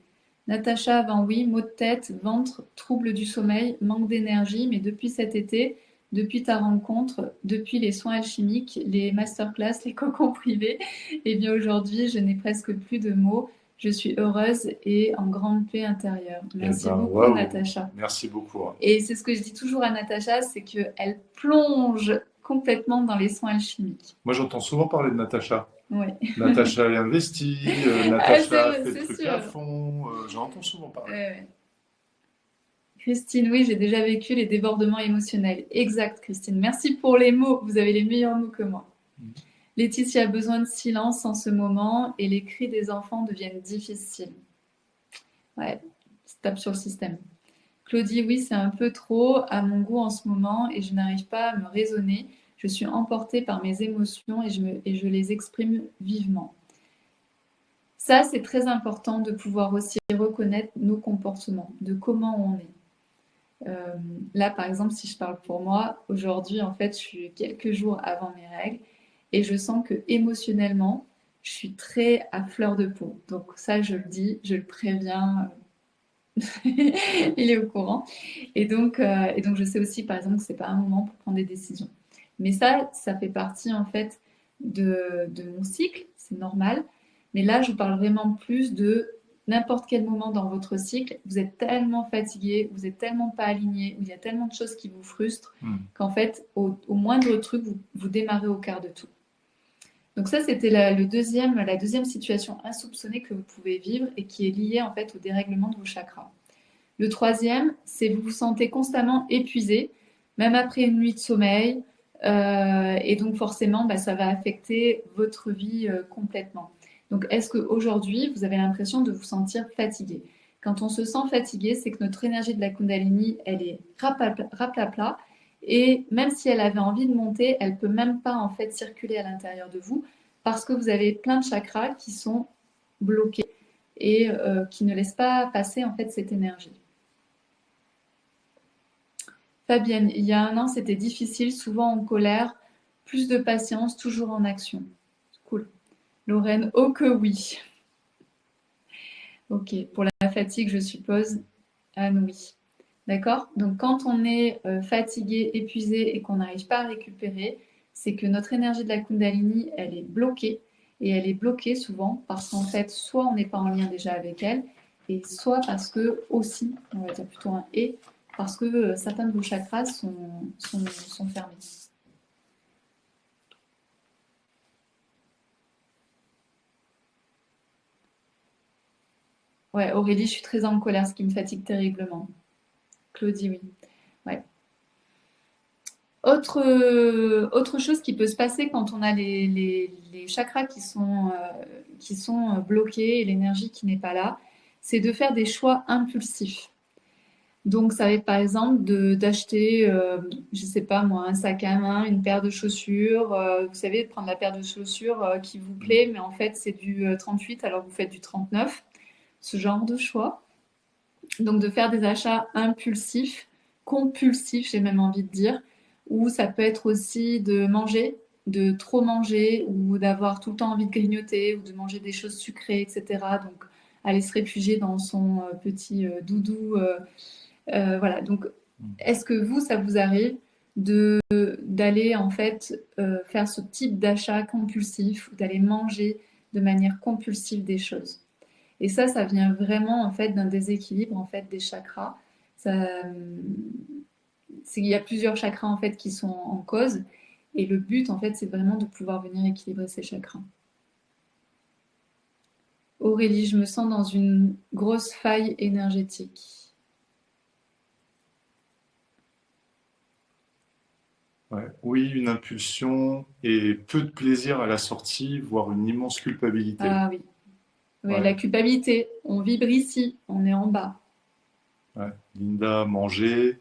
Natacha, avant oui, maux de tête, ventre, troubles du sommeil, manque d'énergie, mais depuis cet été, depuis ta rencontre, depuis les soins alchimiques, les masterclass, les cocons privés, et bien aujourd'hui, je n'ai presque plus de mots. Je suis heureuse et en grande paix intérieure. Merci beaucoup, Waouh. Natacha. Merci beaucoup. Et c'est ce que je dis toujours à Natacha, c'est qu'elle plonge complètement dans les soins alchimiques. Moi, j'entends souvent parler de Natacha. Ouais. Natacha est investie, Natacha fait le truc à fond. J'entends souvent parler. Christine, oui, j'ai déjà vécu les débordements émotionnels. Exact, Christine. Merci pour les mots. Vous avez les meilleurs mots que moi. Laetitia a besoin de silence en ce moment et les cris des enfants deviennent difficiles. Ouais, ça tape sur le système. Claudie, oui, c'est un peu trop à mon goût en ce moment et je n'arrive pas à me raisonner. Je suis emportée par mes émotions et je les exprime vivement. Ça, c'est très important de pouvoir aussi reconnaître nos comportements, de comment on est. Là, par exemple, si je parle pour moi, aujourd'hui, en fait, je suis quelques jours avant mes règles et je sens que émotionnellement, je suis très à fleur de peau. Donc ça, je le dis, je le préviens. Il est au courant. Et donc, je sais aussi, par exemple, que c'est pas un moment pour prendre des décisions. Mais ça fait partie, en fait, de mon cycle. C'est normal. Mais là, je vous parle vraiment plus de n'importe quel moment dans votre cycle. Vous êtes tellement fatigué, vous êtes tellement pas aligné, il y a tellement de choses qui vous frustrent qu'en fait, au moindre truc, vous démarrez au quart de tout. Donc ça, c'était la deuxième situation insoupçonnée que vous pouvez vivre et qui est liée en fait au dérèglement de vos chakras. Le troisième, c'est vous vous sentez constamment épuisé, même après une nuit de sommeil, et donc forcément, ça va affecter votre vie complètement. Donc, est-ce qu'aujourd'hui, vous avez l'impression de vous sentir fatigué? Quand on se sent fatigué, c'est que notre énergie de la Kundalini, elle est raplapla, et même si elle avait envie de monter, elle peut même pas en fait circuler à l'intérieur de vous parce que vous avez plein de chakras qui sont bloqués et qui ne laissent pas passer en fait cette énergie. Fabienne, il y a un an, c'était difficile, souvent en colère, plus de patience, toujours en action. Cool. Lorraine, oh que oui. Ok, pour la fatigue, je suppose, Anne, oui. D'accord? Donc, quand on est fatigué, épuisé et qu'on n'arrive pas à récupérer, c'est que notre énergie de la Kundalini, elle est bloquée. Et elle est bloquée souvent parce qu'en fait, soit on n'est pas en lien déjà avec elle, et soit parce que, aussi, on va dire plutôt un et, parce que certains de vos chakras sont fermés. Ouais, Aurélie, je suis très en colère, ce qui me fatigue terriblement. Claudie, oui. Ouais. Autre chose qui peut se passer quand on a les chakras qui sont bloqués et l'énergie qui n'est pas là, c'est de faire des choix impulsifs. Donc, ça va être par exemple d'acheter, je sais pas moi, un sac à main, une paire de chaussures. Vous savez, de prendre la paire de chaussures qui vous plaît, mais en fait, c'est du 38 alors que vous faites du 39. Ce genre de choix. Donc, de faire des achats impulsifs, compulsifs, j'ai même envie de dire, ou ça peut être aussi de manger, de trop manger, ou d'avoir tout le temps envie de grignoter, ou de manger des choses sucrées, etc. Donc, aller se réfugier dans son petit doudou. Voilà. Donc, est-ce que vous, ça vous arrive d'aller en fait faire ce type d'achat compulsif ou d'aller manger de manière compulsive des choses? Et ça vient vraiment en fait d'un déséquilibre en fait des chakras. Ça, il y a plusieurs chakras en fait qui sont en cause, et le but en fait c'est vraiment de pouvoir venir équilibrer ces chakras. Aurélie, je me sens dans une grosse faille énergétique. Ouais. Oui, une impulsion et peu de plaisir à la sortie, voire une immense culpabilité. Ah oui, ouais, la Ouais, culpabilité. On vibre ici, on est en bas. ouais. Linda, manger.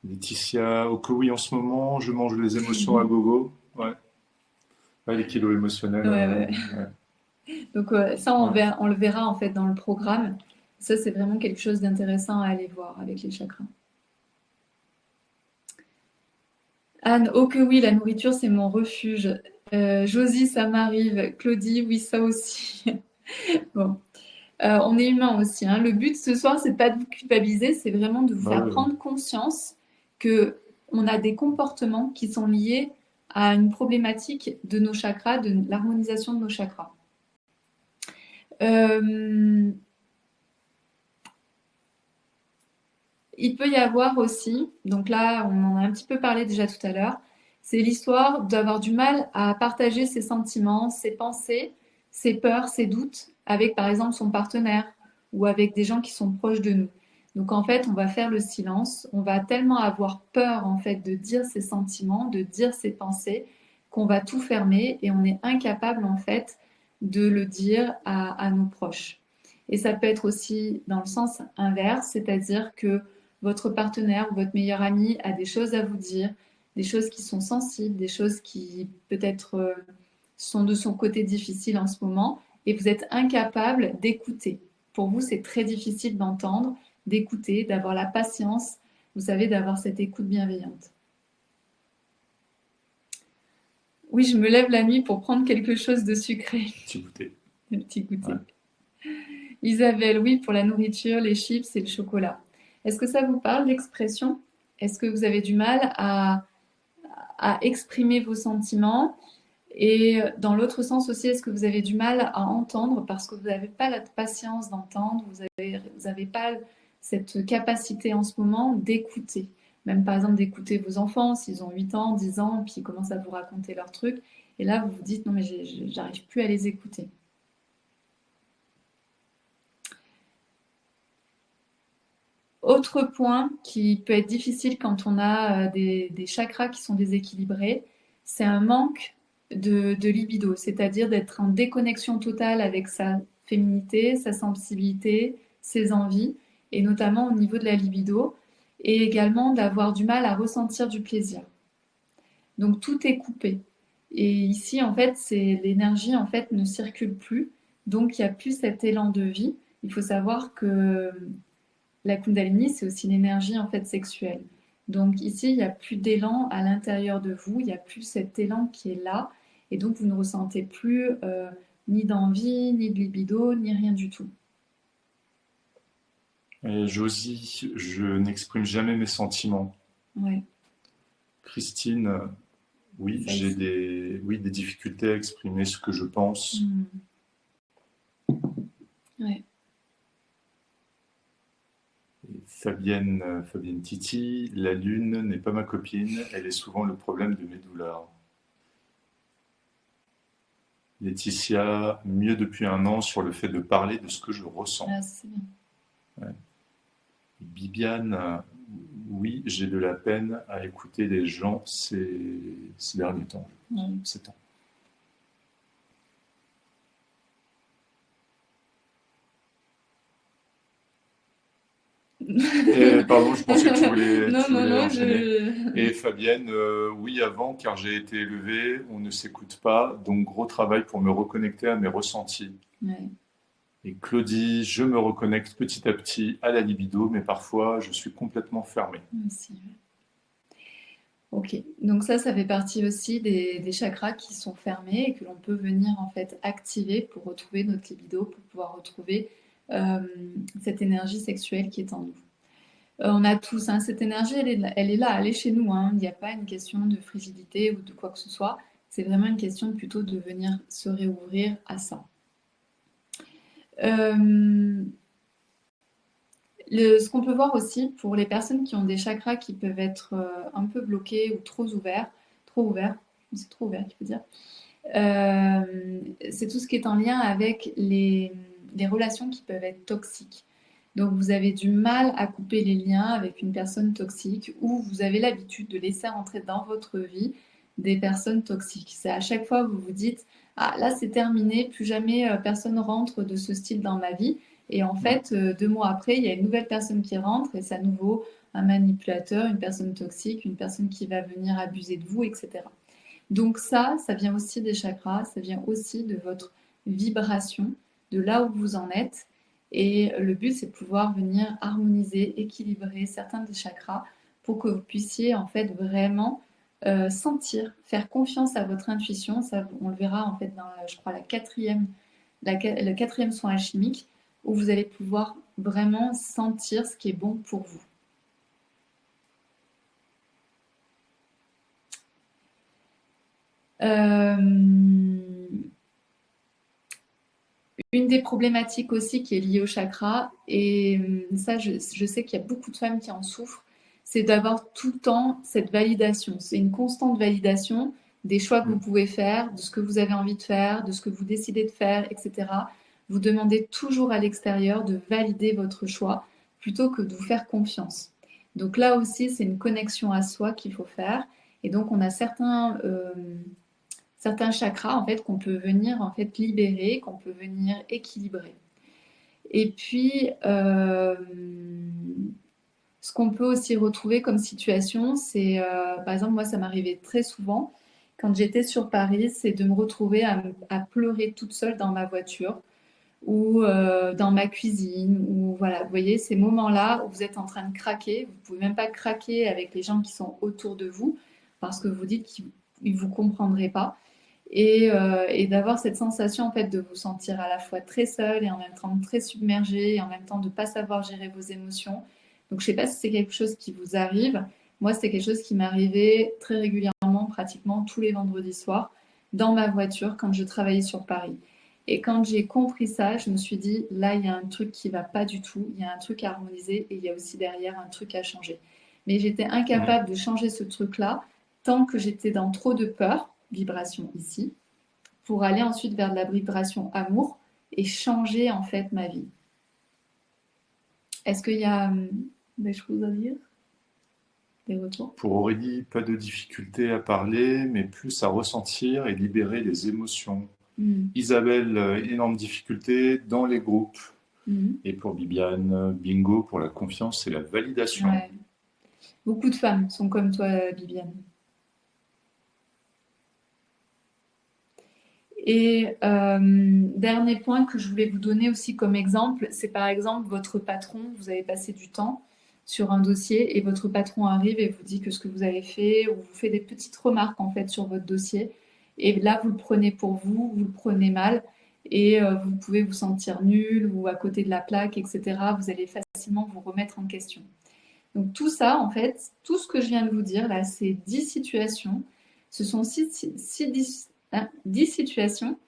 Laetitia, oh que oui, en ce moment, je mange les émotions à gogo. Ouais, ouais les kilos émotionnels. Ouais, ouais. Ouais, Donc ça, ouais. on le verra en fait dans le programme. Ça, c'est vraiment quelque chose d'intéressant à aller voir avec les chakras. Anne, oh que oui, la nourriture, c'est mon refuge. Josie, ça m'arrive. Claudie, oui, ça aussi. Bon, on est humain aussi, hein. Le but ce soir, c'est pas de vous culpabiliser, c'est vraiment de vous Bah faire ouais, ouais. prendre conscience que on a des comportements qui sont liés à une problématique de nos chakras, de l'harmonisation de nos chakras. Euh, il peut y avoir aussi, donc là, on en a un petit peu parlé déjà tout à l'heure, c'est l'histoire d'avoir du mal à partager ses sentiments, ses pensées, ses peurs, ses doutes avec, par exemple, son partenaire ou avec des gens qui sont proches de nous. Donc, en fait, on va faire le silence, on va tellement avoir peur, en fait, de dire ses sentiments, de dire ses pensées, qu'on va tout fermer et on est incapable, en fait, de le dire à nos proches. Et ça peut être aussi dans le sens inverse, c'est-à-dire que votre partenaire ou votre meilleur ami a des choses à vous dire, des choses qui sont sensibles, des choses qui peut-être sont de son côté difficiles en ce moment, et vous êtes incapable d'écouter. Pour vous, c'est très difficile d'entendre, d'écouter, d'avoir la patience, vous savez, d'avoir cette écoute bienveillante. Oui, je me lève la nuit pour prendre quelque chose de sucré, Petit goûter. un petit Ouais. goûter. Isabelle, oui, pour la nourriture, les chips et le chocolat. Est-ce que ça vous parle, l'expression? Est-ce que vous avez du mal à exprimer vos sentiments? Et dans l'autre sens aussi, est-ce que vous avez du mal à entendre parce que vous n'avez pas la patience d'entendre, vous avez pas cette capacité en ce moment d'écouter? Même par exemple d'écouter vos enfants, s'ils ont 8 ans, 10 ans, puis ils commencent à vous raconter leurs trucs. Et là, vous vous dites, non mais j'arrive plus à les écouter. Autre point qui peut être difficile quand on a des chakras qui sont déséquilibrés, c'est un manque de libido, c'est-à-dire d'être en déconnexion totale avec sa féminité, sa sensibilité, ses envies, et notamment au niveau de la libido, et également d'avoir du mal à ressentir du plaisir. Donc tout est coupé. Et ici, en fait, c'est l'énergie en fait ne circule plus, donc il n'y a plus cet élan de vie. Il faut savoir que la Kundalini, c'est aussi l'énergie en fait sexuelle. Donc ici, il n'y a plus d'élan à l'intérieur de vous, il n'y a plus cet élan qui est là, et donc vous ne ressentez plus ni d'envie, ni de libido, ni rien du tout. Et Josie, je n'exprime jamais mes sentiments. Ouais, Christine, oui, ça ici. oui, des difficultés à exprimer ce que je pense. Hmm. Ouais. Et Fabienne, Fabienne Titi, la lune n'est pas ma copine, elle est souvent le problème de mes douleurs. Laetitia, mieux depuis un an sur le fait de parler de ce que je ressens. Ah, c'est bien. Ouais. Bibiane, oui, j'ai de la peine à écouter les gens ces derniers temps, Ouais. ces temps. Et pardon, je pensais que Non, tu non, voulais non, enchaîner. je... Et Fabienne, oui, avant, car j'ai été élevé, on ne s'écoute pas, donc gros travail pour me reconnecter à mes ressentis. Ouais, Et Claudie, je me reconnecte petit à petit à la libido, mais parfois je suis complètement fermé. moi aussi. Ouais. Ok, donc ça fait partie aussi des chakras qui sont fermés et que l'on peut venir en fait activer pour retrouver notre libido, pour pouvoir retrouver euh, cette énergie sexuelle qui est en nous. On a tous, hein, cette énergie, elle est là, elle est chez nous, hein. Il n'y a pas une question de frigidité ou de quoi que ce soit. C'est vraiment une question plutôt de venir se réouvrir à ça. Euh, ce qu'on peut voir aussi pour les personnes qui ont des chakras qui peuvent être un peu bloqués ou trop ouverts, c'est trop ouvert, il faut dire. C'est tout ce qui est en lien avec les relations qui peuvent être toxiques. Donc vous avez du mal à couper les liens avec une personne toxique ou vous avez l'habitude de laisser rentrer dans votre vie des personnes toxiques. C'est à chaque fois que vous vous dites, ah là c'est terminé, plus jamais personne rentre de ce style dans ma vie. Et en Mm. fait, 2 mois après, il y a une nouvelle personne qui rentre et c'est à nouveau un manipulateur, une personne toxique, une personne qui va venir abuser de vous, etc. Donc ça vient aussi des chakras, ça vient aussi de votre vibration, de là où vous en êtes. Et le but, c'est de pouvoir venir harmoniser, équilibrer certains des chakras pour que vous puissiez en fait vraiment sentir, faire confiance à votre intuition. Ça, on le verra en fait dans, je crois, le quatrième soin alchimique, où vous allez pouvoir vraiment sentir ce qui est bon pour vous. Euh, Une des problématiques aussi qui est liée au chakra, et ça, je sais qu'il y a beaucoup de femmes qui en souffrent, c'est d'avoir tout le temps cette validation. C'est une constante validation des choix que vous Mm. pouvez faire, de ce que vous avez envie de faire, de ce que vous décidez de faire, etc. Vous demandez toujours à l'extérieur de valider votre choix plutôt que de vous faire confiance. Donc là aussi, c'est une connexion à soi qu'il faut faire. Et donc, on a certains chakras en fait qu'on peut venir en fait libérer, qu'on peut venir équilibrer. Et puis ce qu'on peut aussi retrouver comme situation, c'est par exemple moi ça m'arrivait très souvent quand j'étais sur Paris, c'est de me retrouver à pleurer toute seule dans ma voiture ou dans ma cuisine ou voilà, vous voyez ces moments-là où vous êtes en train de craquer, vous pouvez même pas craquer avec les gens qui sont autour de vous parce que vous dites qu'ils vous comprendraient pas et d'avoir cette sensation en fait de vous sentir à la fois très seul et en même temps très submergé et en même temps de ne pas savoir gérer vos émotions. Donc je ne sais pas si c'est quelque chose qui vous arrive. Moi, c'est quelque chose qui m'arrivait très régulièrement, pratiquement tous les vendredis soirs, dans ma voiture quand je travaillais sur Paris. Et quand j'ai compris ça, je me suis dit, là, il y a un truc qui va pas du tout, il y a un truc à harmoniser et il y a aussi derrière un truc à changer. Mais j'étais Mm. incapable de changer ce truc-là tant que j'étais dans trop de peur, vibration ici, pour aller ensuite vers de la vibration amour et changer en fait ma vie. Est-ce qu'il y a des choses à dire, des retours? Pour Aurélie, pas de difficulté à parler, mais plus à ressentir et libérer les émotions. Mhm. Isabelle, énorme difficulté dans les groupes. Mhm. Et pour Bibiane, bingo pour la confiance et la validation. Ouais. Beaucoup de femmes sont comme toi, Bibiane. Et dernier point que je voulais vous donner aussi comme exemple, c'est par exemple votre patron, vous avez passé du temps sur un dossier et votre patron arrive et vous dit que ce que vous avez fait ou vous fait des petites remarques en fait sur votre dossier. Et là, vous le prenez pour vous, vous le prenez mal et vous pouvez vous sentir nul ou à côté de la plaque, etc. Vous allez facilement vous remettre en question. Donc tout ça, en fait, tout ce que je viens de vous dire là, c'est 10 situations. Ce sont 10 situations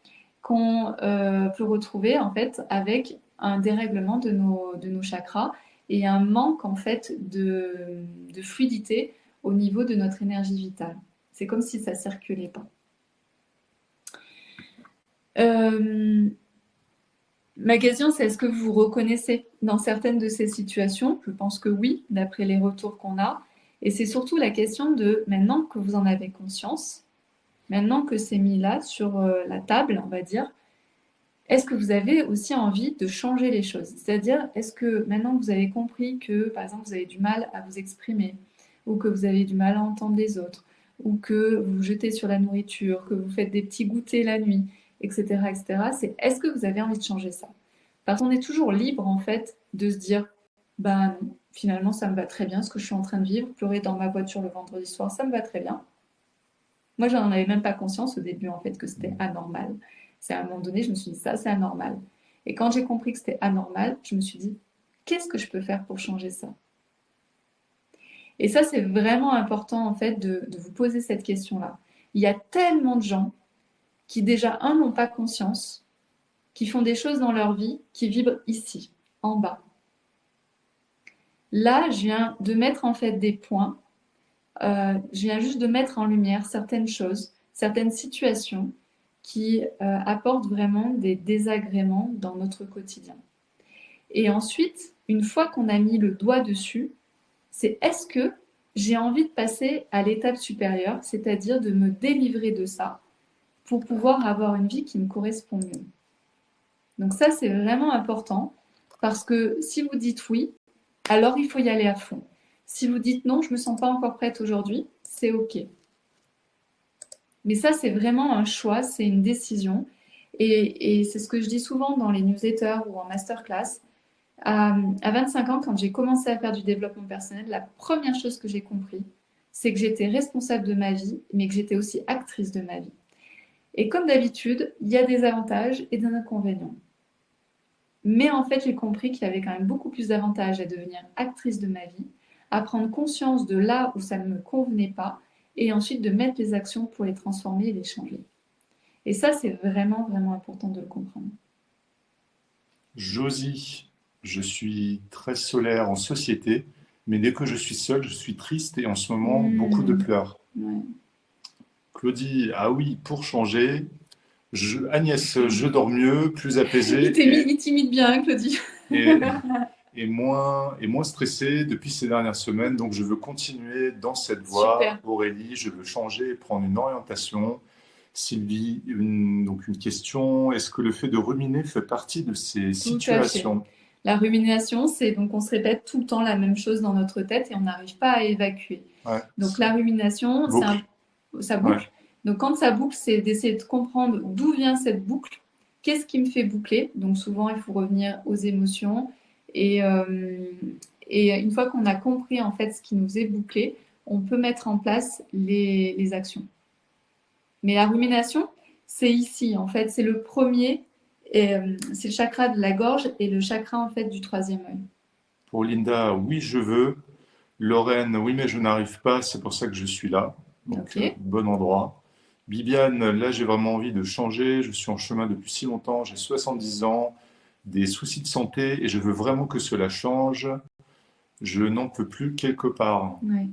qu'on peut retrouver en fait avec un dérèglement de nos chakras et un manque en fait de fluidité au niveau de notre énergie vitale. C'est comme si ça circulait pas. Euh, Ma question, c'est est-ce que vous vous reconnaissez dans certaines de ces situations? Je pense que oui, d'après les retours qu'on a. Et c'est surtout la question de maintenant que vous en avez conscience, maintenant que c'est mis là sur la table, on va dire, est-ce que vous avez aussi envie de changer les choses? C'est-à-dire, est-ce que maintenant que vous avez compris que, par exemple, vous avez du mal à vous exprimer, ou que vous avez du mal à entendre les autres, ou que vous vous jetez sur la nourriture, que vous faites des petits goûters la nuit, etc., etc., c'est est-ce que vous avez envie de changer ça? Parce qu'on est toujours libre, en fait, de se dire, ben non, finalement, ça me va très bien ce que je suis en train de vivre, pleurer dans ma voiture le vendredi soir, ça me va très bien. Moi, j'en avais même pas conscience au début, en fait, que c'était anormal. C'est à un moment donné, je me suis dit, ça, c'est anormal. Et quand j'ai compris que c'était anormal, je me suis dit, qu'est-ce que je peux faire pour changer ça? Et ça, c'est vraiment important, en fait, de vous poser cette question-là. Il y a tellement de gens qui, déjà, n'ont pas conscience, qui font des choses dans leur vie qui vibrent ici, en bas. Là, je viens de mettre, en fait, des points. Je viens juste de mettre en lumière certaines choses, certaines situations qui apportent vraiment des désagréments dans notre quotidien. Et ensuite, une fois qu'on a mis le doigt dessus, c'est est-ce que j'ai envie de passer à l'étape supérieure, c'est-à-dire de me délivrer de ça pour pouvoir avoir une vie qui me correspond mieux. Donc ça, c'est vraiment important parce que si vous dites oui, alors il faut y aller à fond. Si vous dites non, je ne me sens pas encore prête aujourd'hui, c'est OK. Mais ça, c'est vraiment un choix, c'est une décision. Et c'est ce que je dis souvent dans les newsletters ou en masterclass. À 25 ans, quand j'ai commencé à faire du développement personnel, la première chose que j'ai compris, c'est que j'étais responsable de ma vie, mais que j'étais aussi actrice de ma vie. Et comme d'habitude, il y a des avantages et des inconvénients. Mais en fait, j'ai compris qu'il y avait quand même beaucoup plus d'avantages à devenir actrice de ma vie, à prendre conscience de là où ça ne me convenait pas, et ensuite de mettre les actions pour les transformer et les changer. Et ça, c'est vraiment, vraiment important de le comprendre. Josie, je suis très solaire en société, mais dès que je suis seul, je suis triste et en ce moment, beaucoup de pleurs. Ouais. Claudie, ah oui, pour changer. Agnès, je dors mieux, plus apaisé Il t'imite bien, hein, Claudie. et, et moins stressé depuis ces dernières semaines. Donc, je veux continuer dans cette voie. Super. Aurélie, je veux changer et prendre une orientation. Sylvie, donc une question. Est-ce que le fait de ruminer fait partie de ces Tout à fait. situations? La rumination, c'est donc on se répète tout le temps la même chose dans notre tête et on n'arrive pas à évacuer. Ouais. Donc la rumination, Boucle. ça boucle. Ouais. Donc quand ça boucle, c'est d'essayer de comprendre d'où vient cette boucle, qu'est-ce qui me fait boucler. Donc souvent, il faut revenir aux émotions. Et, euh, et une fois qu'on a compris en fait ce qui nous est bouclé, on peut mettre en place les actions. Mais la rumination, c'est ici en fait, c'est le premier, c'est le chakra de la gorge et le chakra en fait du troisième œil. Pour Linda, oui, je veux. Lorraine, oui, mais je n'arrive pas, c'est pour ça que je suis là. Donc, Ok. bon endroit. Bibiane, là, j'ai vraiment envie de changer. Je suis en chemin depuis si longtemps. J'ai 70 ans, des soucis de santé et je veux vraiment que cela change. Je n'en peux plus quelque part. Ouais.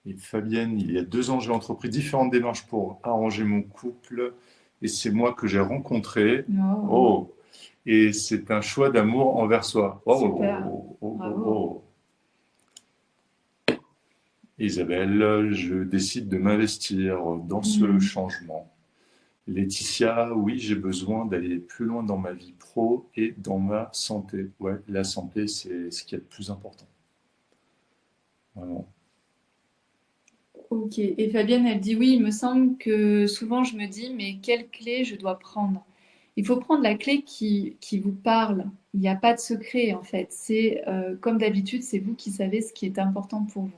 Et Fabienne, il y a 2 ans, j'ai entrepris différentes démarches pour arranger mon couple et c'est moi que j'ai rencontré. Oh, Oh, et c'est un choix d'amour envers soi. Oh, super. oh, oh, oh, Bravo. oh. Isabelle, je décide de m'investir dans ce changement. Laetitia, oui, j'ai besoin d'aller plus loin dans ma vie pro et dans ma santé. Ouais, la santé, c'est ce qu'il y a de plus important. Vraiment. Ok. Et Fabienne, elle dit oui, il me semble que souvent je me dis, mais quelle clé je dois prendre? Il faut prendre la clé qui vous parle. Il n'y a pas de secret en fait. C'est comme d'habitude, c'est vous qui savez ce qui est important pour vous.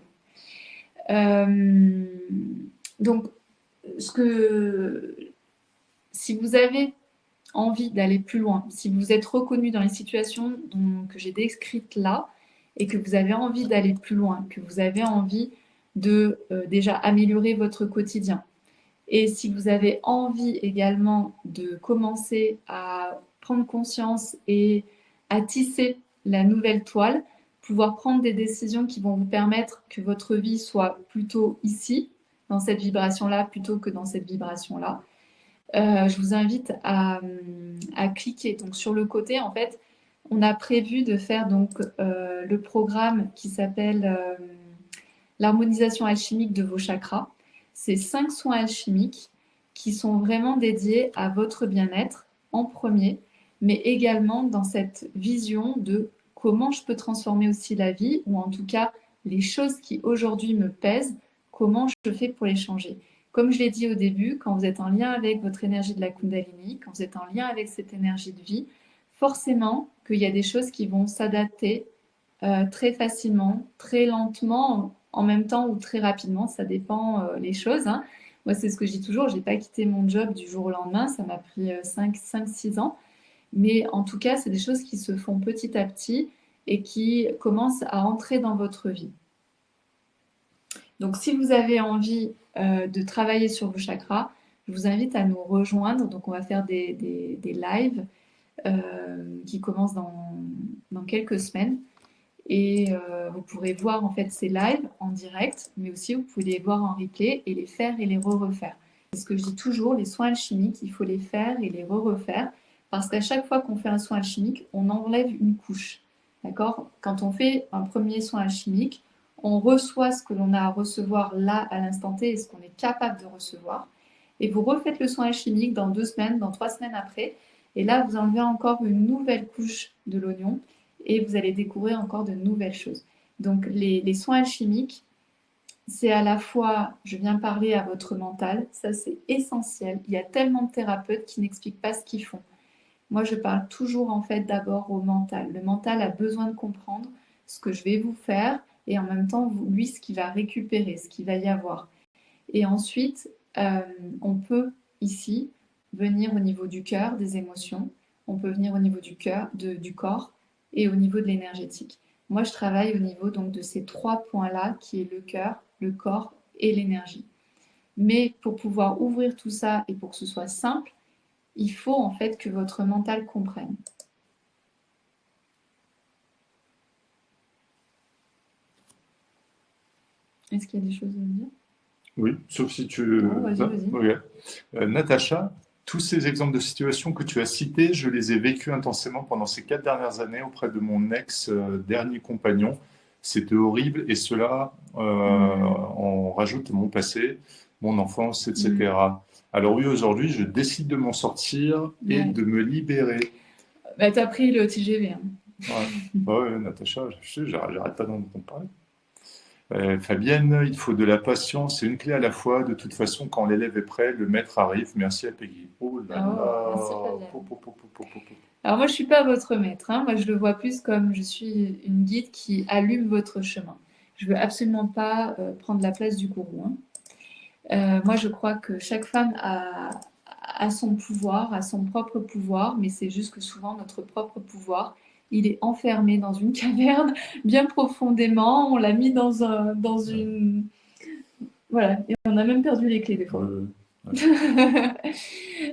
Euh, donc, ce que, si vous avez envie d'aller plus loin, si vous êtes reconnu dans les situations que j'ai décrites là, et que vous avez envie d'aller plus loin, que vous avez envie de déjà améliorer votre quotidien, et si vous avez envie également de commencer à prendre conscience et à tisser la nouvelle toile, pouvoir prendre des décisions qui vont vous permettre que votre vie soit plutôt ici, dans cette vibration-là, plutôt que dans cette vibration-là, je vous invite à cliquer. Donc sur le côté, en fait, on a prévu de faire donc le programme qui s'appelle l'harmonisation alchimique de vos chakras. C'est 5 soins alchimiques qui sont vraiment dédiés à votre bien-être en premier, mais également dans cette vision de comment je peux transformer aussi la vie, ou en tout cas les choses qui aujourd'hui me pèsent, comment je fais pour les changer. Comme je l'ai dit au début, quand vous êtes en lien avec votre énergie de la Kundalini, quand vous êtes en lien avec cette énergie de vie, forcément qu'il y a des choses qui vont s'adapter très facilement, très lentement, en même temps ou très rapidement, ça dépend les choses. Hein. Moi, c'est ce que je dis toujours, je n'ai pas quitté mon job du jour au lendemain, ça m'a pris 5-6 ans. Mais en tout cas, c'est des choses qui se font petit à petit et qui commencent à entrer dans votre vie. Donc, si vous avez envie de travailler sur vos chakras, je vous invite à nous rejoindre. Donc, on va faire des lives qui commencent dans quelques semaines. Et vous pourrez voir en fait ces lives en direct, mais aussi vous pouvez les voir en replay et les faire et les refaire. C'est ce que je dis toujours, les soins alchimiques, il faut les faire et les refaire, parce qu'à chaque fois qu'on fait un soin alchimique, on enlève une couche. D'accord? Quand on fait un premier soin alchimique, on reçoit ce que l'on a à recevoir là à l'instant T et ce qu'on est capable de recevoir. Et vous refaites le soin alchimique dans 2 semaines, dans 3 semaines après, et là vous enlevez encore une nouvelle couche de l'oignon. Et vous allez découvrir encore de nouvelles choses. Donc les soins alchimiques, c'est à la fois, je viens parler à votre mental, ça c'est essentiel. Il y a tellement de thérapeutes qui n'expliquent pas ce qu'ils font. Moi, je parle toujours en fait d'abord au mental. Le mental a besoin de comprendre ce que je vais vous faire et en même temps, lui, ce qu'il va récupérer, ce qu'il va y avoir. Et ensuite, on peut ici venir au niveau du cœur, des émotions. On peut venir au niveau du cœur, du corps et au niveau de l'énergétique. Moi, je travaille au niveau donc de ces 3 points-là, qui est le cœur, le corps et l'énergie. Mais pour pouvoir ouvrir tout ça et pour que ce soit simple, il faut en fait que votre mental comprenne. Est-ce qu'il y a des choses à dire? Oui, sauf si tu... Non, vas-y. Okay. Natacha, tous ces exemples de situations que tu as cités, je les ai vécus intensément pendant ces 4 dernières années auprès de mon ex-dernier compagnon. C'était horrible et cela, on rajoute mon passé, mon enfance, etc. Alors oui, aujourd'hui, je décide de m'en sortir et de me libérer. Bah, t'as pris le TGV. Hein. Ouais, Natacha, j'arrête pas d'en parler. Fabienne, il faut de la patience et une clé à la fois. De toute façon, quand l'élève est prêt, le maître arrive. Merci à Peggy. Oh là là. Merci Fabienne. Alors moi, je ne suis pas votre maître. Hein. Moi, je le vois plus comme je suis une guide qui allume votre chemin. Je ne veux absolument pas prendre la place du gourou. Hein. Moi, je crois que chaque femme a son pouvoir, a son propre pouvoir, mais c'est juste que souvent, notre propre pouvoir, il est enfermé dans une caverne bien profondément. On l'a mis dans une... Voilà, et on a même perdu les clés des fois.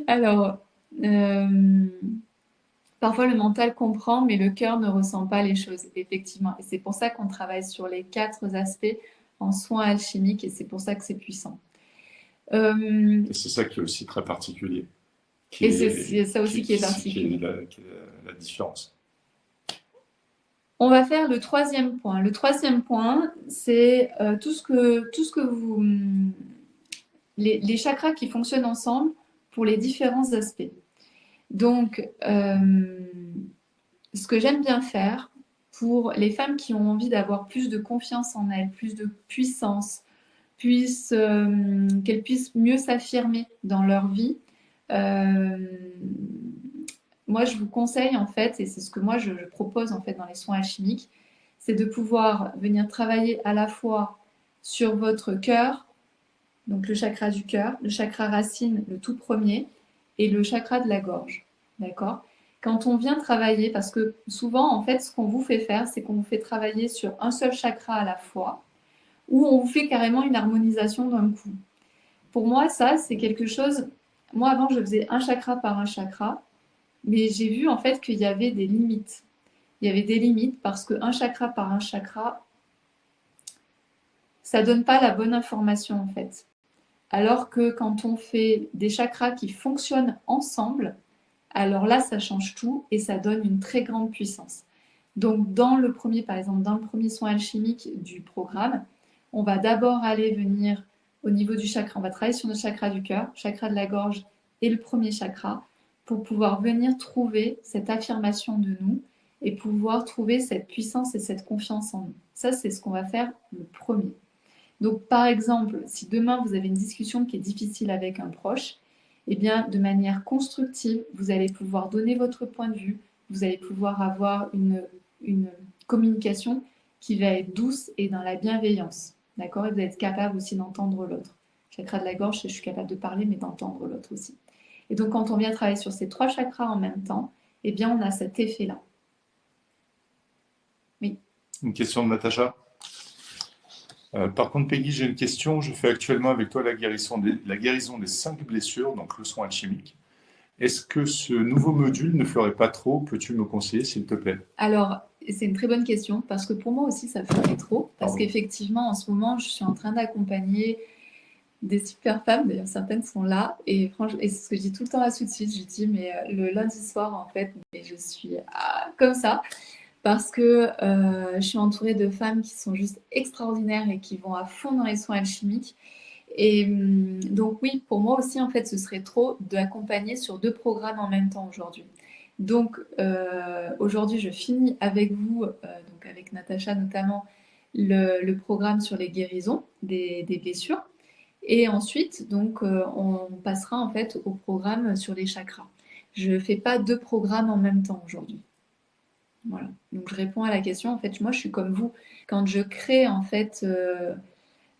Alors, parfois le mental comprend, mais le cœur ne ressent pas les choses, effectivement. Et c'est pour ça qu'on travaille sur les 4 aspects en soins alchimiques, et c'est pour ça que c'est puissant. Et c'est ça qui est aussi très particulier. C'est ça aussi qui est particulier. Qui est la différence. On va faire le 3e point. Le 3e point, c'est tout ce que vous... les chakras qui fonctionnent ensemble pour les différents aspects. Donc, ce que j'aime bien faire pour les femmes qui ont envie d'avoir plus de confiance en elles, plus de puissance, qu'elles puissent mieux s'affirmer dans leur vie, moi je vous conseille en fait, et c'est ce que moi je propose en fait dans les soins alchimiques, c'est de pouvoir venir travailler à la fois sur votre cœur, donc le chakra du cœur, le chakra racine, le tout premier, et le chakra de la gorge. D'accord? Quand on vient travailler, parce que souvent, en fait, ce qu'on vous fait faire, c'est qu'on vous fait travailler sur un seul chakra à la fois, ou on vous fait carrément une harmonisation d'un coup. Pour moi, ça, c'est quelque chose... Moi, avant, je faisais un chakra par un chakra, mais j'ai vu, en fait, qu'il y avait des limites. Il y avait des limites parce qu'un chakra par un chakra, ça ne donne pas la bonne information, en fait. Alors que quand on fait des chakras qui fonctionnent ensemble, alors là, ça change tout et ça donne une très grande puissance. Donc, par exemple, dans le premier soin alchimique du programme, on va d'abord aller venir au niveau du chakra. On va travailler sur le chakra du cœur, chakra de la gorge et le premier chakra pour pouvoir venir trouver cette affirmation de nous et pouvoir trouver cette puissance et cette confiance en nous. Ça, c'est ce qu'on va faire le premier. Donc, par exemple, si demain vous avez une discussion qui est difficile avec un proche, eh bien, de manière constructive, vous allez pouvoir donner votre point de vue, vous allez pouvoir avoir une communication qui va être douce et dans la bienveillance. D'accord? Et vous êtes capable aussi d'entendre l'autre. Chakra de la gorge, je suis capable de parler, mais d'entendre l'autre aussi. Et donc, quand on vient travailler sur ces 3 chakras en même temps, eh bien, on a cet effet-là. Oui. Une question de Natacha. Par contre, Peggy, j'ai une question. Je fais actuellement avec toi la guérison des 5 blessures, donc le soin alchimique. Est-ce que ce nouveau module ne ferait pas trop? Peux-tu me conseiller, s'il te plaît? Alors, c'est une très bonne question parce que pour moi aussi, ça ferait trop. Parce qu'effectivement, en ce moment, je suis en train d'accompagner des super femmes. D'ailleurs, certaines sont là. Et franchement, et c'est ce que je dis tout le temps à Sud Suite. Je dis, mais le lundi soir, en fait, mais je suis comme ça. Parce que je suis entourée de femmes qui sont juste extraordinaires et qui vont à fond dans les soins alchimiques. Et donc oui, pour moi aussi, en fait, ce serait trop d'accompagner sur 2 programmes en même temps aujourd'hui. Donc aujourd'hui, je finis avec vous, donc avec Natacha notamment, le programme sur les guérisons des blessures. Et ensuite, donc, on passera en fait au programme sur les chakras. Je ne fais pas 2 programmes en même temps aujourd'hui. Voilà. Donc je réponds à la question. En fait, moi, je suis comme vous. Quand je crée, en fait,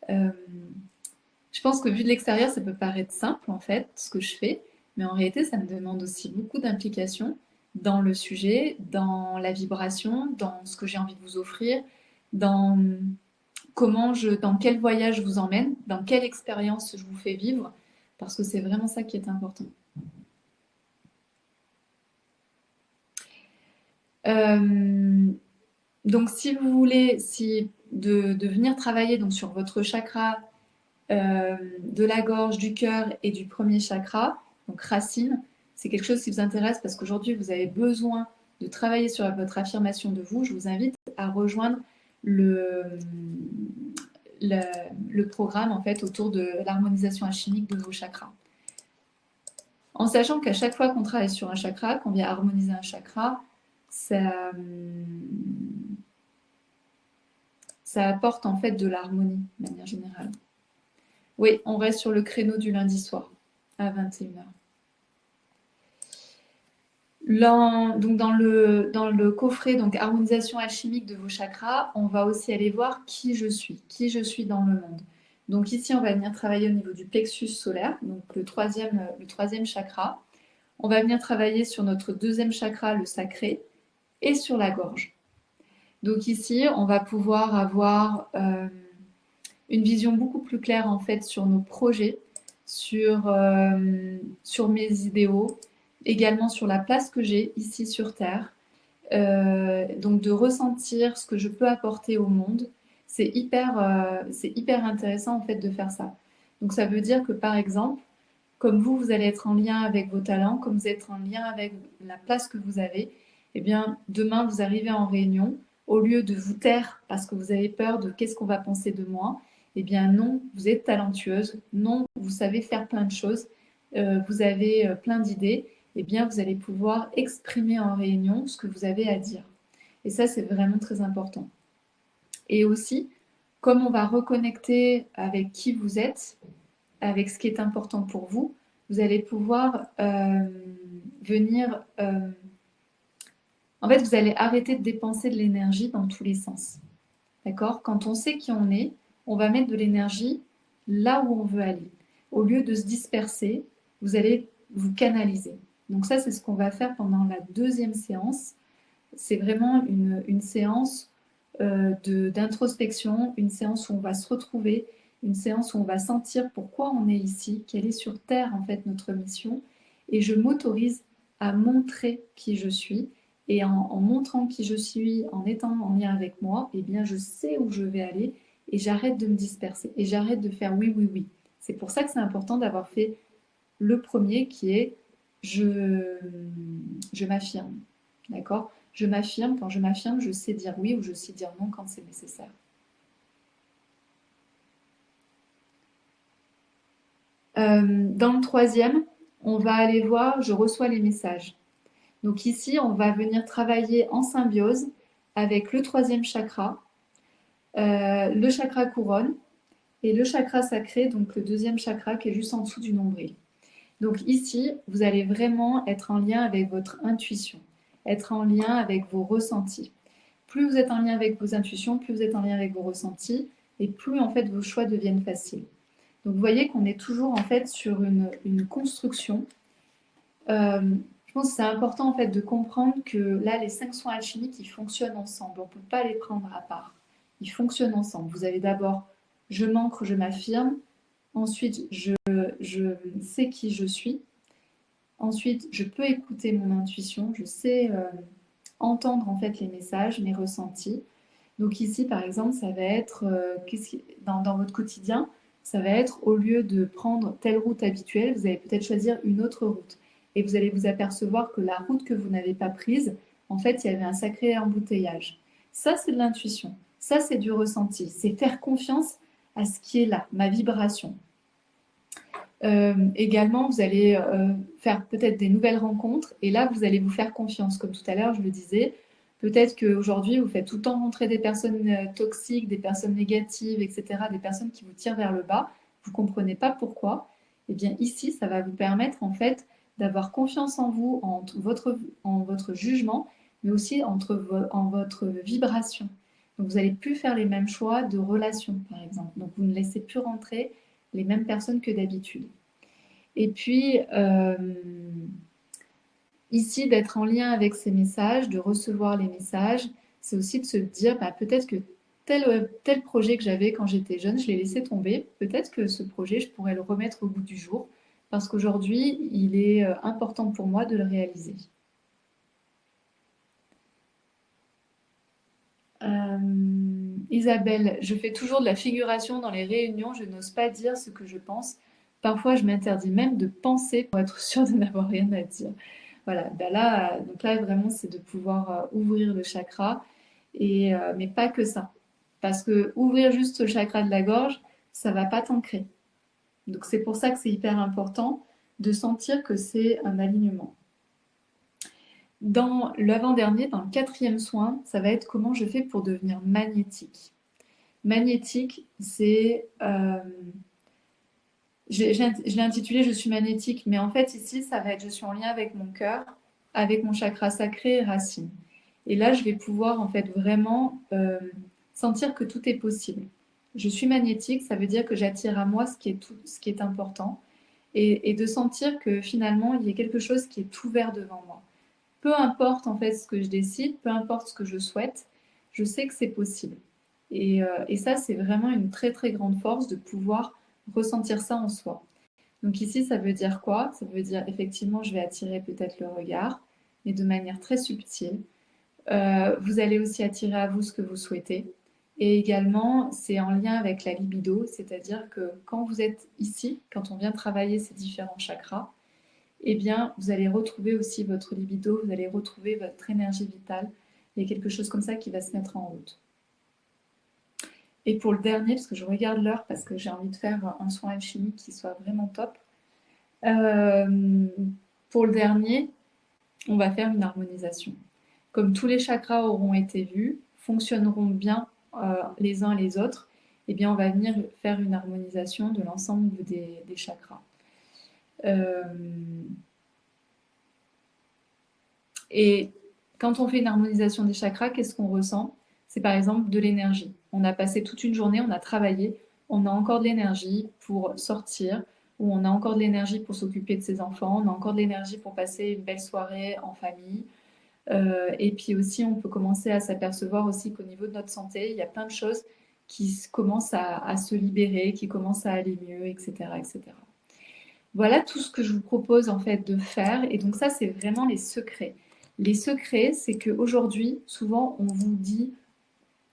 je pense que vu de l'extérieur, ça peut paraître simple, en fait, ce que je fais. Mais en réalité, ça me demande aussi beaucoup d'implication dans le sujet, dans la vibration, dans ce que j'ai envie de vous offrir, dans dans quel voyage je vous emmène, dans quelle expérience je vous fais vivre, parce que c'est vraiment ça qui est important. Donc, si vous voulez de venir travailler donc, sur votre chakra de la gorge, du cœur et du premier chakra, donc racine, c'est quelque chose qui vous intéresse parce qu'aujourd'hui vous avez besoin de travailler sur votre affirmation de vous, je vous invite à rejoindre le, le programme en fait autour de l'harmonisation alchimique de vos chakras. En sachant qu'à chaque fois qu'on travaille sur un chakra, qu'on vient harmoniser un chakra, ça apporte en fait de l'harmonie de manière générale. Oui, on reste sur le créneau du lundi soir à 21h. Donc dans le coffret donc harmonisation alchimique de vos chakras, on va aussi aller voir qui je suis dans le monde. Donc ici, on va venir travailler au niveau du plexus solaire, donc le troisième chakra. On va venir travailler sur notre 2e chakra, le sacré, et sur la gorge. Donc ici, on va pouvoir avoir une vision beaucoup plus claire en fait sur nos projets, sur mes idéaux, également sur la place que j'ai ici sur Terre. Donc de ressentir ce que je peux apporter au monde, c'est hyper intéressant en fait de faire ça. Donc ça veut dire que par exemple, comme vous allez être en lien avec vos talents, comme vous êtes en lien avec la place que vous avez, eh bien demain vous arrivez en réunion, au lieu de vous taire parce que vous avez peur de qu'est-ce qu'on va penser de moi, eh bien non, vous êtes talentueuse, non, vous savez faire plein de choses, vous avez plein d'idées, eh bien vous allez pouvoir exprimer en réunion ce que vous avez à dire. Et ça, c'est vraiment très important. Et aussi, comme on va reconnecter avec qui vous êtes, avec ce qui est important pour vous, vous allez pouvoir venir... en fait, vous allez arrêter de dépenser de l'énergie dans tous les sens. D'accord? Quand on sait qui on est, on va mettre de l'énergie là où on veut aller. Au lieu de se disperser, vous allez vous canaliser. Donc ça, c'est ce qu'on va faire pendant la 2e séance. C'est vraiment une séance d'introspection, une séance où on va se retrouver, une séance où on va sentir pourquoi on est ici, quelle est sur Terre en fait notre mission. Et je m'autorise à montrer qui je suis. Et en montrant qui je suis, en étant en lien avec moi, eh bien je sais où je vais aller et j'arrête de me disperser. Et j'arrête de faire oui, oui, oui. C'est pour ça que c'est important d'avoir fait le premier qui est je m'affirme. D'accord? Je m'affirme. Quand je m'affirme, je sais dire oui ou je sais dire non quand c'est nécessaire. Dans le troisième, on va aller voir, je reçois les messages. Donc ici, on va venir travailler en symbiose avec le troisième chakra, le chakra couronne et le chakra sacré, donc le deuxième chakra qui est juste en dessous du nombril. Donc ici, vous allez vraiment être en lien avec votre intuition, être en lien avec vos ressentis. Plus vous êtes en lien avec vos intuitions, plus vous êtes en lien avec vos ressentis, et plus en fait vos choix deviennent faciles. Donc vous voyez qu'on est toujours en fait sur une construction. Je pense que c'est important en fait de comprendre que là, les 5 soins alchimiques, ils fonctionnent ensemble. On ne peut pas les prendre à part. Ils fonctionnent ensemble. Vous avez d'abord, je m'ancre, je m'affirme. Ensuite, je sais qui je suis. Ensuite, je peux écouter mon intuition. Je sais entendre en fait les messages, mes ressentis. Donc ici, par exemple, ça va être dans votre quotidien, ça va être au lieu de prendre telle route habituelle, vous allez peut-être choisir une autre route. Et vous allez vous apercevoir que la route que vous n'avez pas prise, en fait, il y avait un sacré embouteillage. Ça, c'est de l'intuition. Ça, c'est du ressenti. C'est faire confiance à ce qui est là, ma vibration. Également, vous allez faire peut-être des nouvelles rencontres et là, vous allez vous faire confiance. Comme tout à l'heure, je le disais, peut-être qu'aujourd'hui, vous faites tout le temps rentrer des personnes toxiques, des personnes négatives, etc., des personnes qui vous tirent vers le bas. Vous ne comprenez pas pourquoi. Eh bien, ici, ça va vous permettre en fait d'avoir confiance en vous, en votre jugement, mais aussi en votre vibration. Donc, vous n'allez plus faire les mêmes choix de relations, par exemple. Donc, vous ne laissez plus rentrer les mêmes personnes que d'habitude. Et puis, ici, d'être en lien avec ces messages, de recevoir les messages, c'est aussi de se dire, bah, peut-être que tel projet que j'avais quand j'étais jeune, je l'ai laissé tomber. Peut-être que ce projet, je pourrais le remettre au goût du jour, parce qu'aujourd'hui, il est important pour moi de le réaliser. Isabelle, je fais toujours de la figuration dans les réunions, je n'ose pas dire ce que je pense. Parfois, je m'interdis même de penser pour être sûre de n'avoir rien à dire. Voilà, ben là, donc là, vraiment, c'est de pouvoir ouvrir le chakra, mais pas que ça. Parce que ouvrir juste le chakra de la gorge, ça va pas t'ancrer. Donc c'est pour ça que c'est hyper important de sentir que c'est un alignement. Dans l'avant-dernier, dans le quatrième soin, ça va être comment je fais pour devenir magnétique. Magnétique, c'est... je l'ai intitulé Je suis magnétique, mais en fait ici, ça va être je suis en lien avec mon cœur, avec mon chakra sacré et racine. Et là, je vais pouvoir en fait vraiment sentir que tout est possible. Je suis magnétique, ça veut dire que j'attire à moi ce qui est important et de sentir que finalement, il y a quelque chose qui est ouvert devant moi. Peu importe en fait ce que je décide, peu importe ce que je souhaite, je sais que c'est possible. Et ça, c'est vraiment une très très grande force de pouvoir ressentir ça en soi. Donc ici, ça veut dire quoi? Ça veut dire effectivement, je vais attirer peut-être le regard, mais de manière très subtile. Vous allez aussi attirer à vous ce que vous souhaitez. Et également, c'est en lien avec la libido, c'est-à-dire que quand vous êtes ici, quand on vient travailler ces différents chakras, eh bien, vous allez retrouver aussi votre libido, vous allez retrouver votre énergie vitale. Il y a quelque chose comme ça qui va se mettre en route. Et pour le dernier, parce que je regarde l'heure, parce que j'ai envie de faire un soin alchimique qui soit vraiment top. Pour le dernier, on va faire une harmonisation. Comme tous les chakras auront été vus, fonctionneront bien les uns les autres, eh bien, on va venir faire une harmonisation de l'ensemble des chakras. Et quand on fait une harmonisation des chakras, qu'est-ce qu'on ressent? C'est par exemple de l'énergie. On a passé toute une journée, on a travaillé, on a encore de l'énergie pour sortir, ou on a encore de l'énergie pour s'occuper de ses enfants, on a encore de l'énergie pour passer une belle soirée en famille. Et puis aussi, on peut commencer à s'apercevoir aussi qu'au niveau de notre santé, il y a plein de choses qui commencent à se libérer, qui commencent à aller mieux, etc., etc. Voilà tout ce que je vous propose en fait de faire. Et donc ça, c'est vraiment les secrets. Les secrets, c'est qu'aujourd'hui, souvent, on vous dit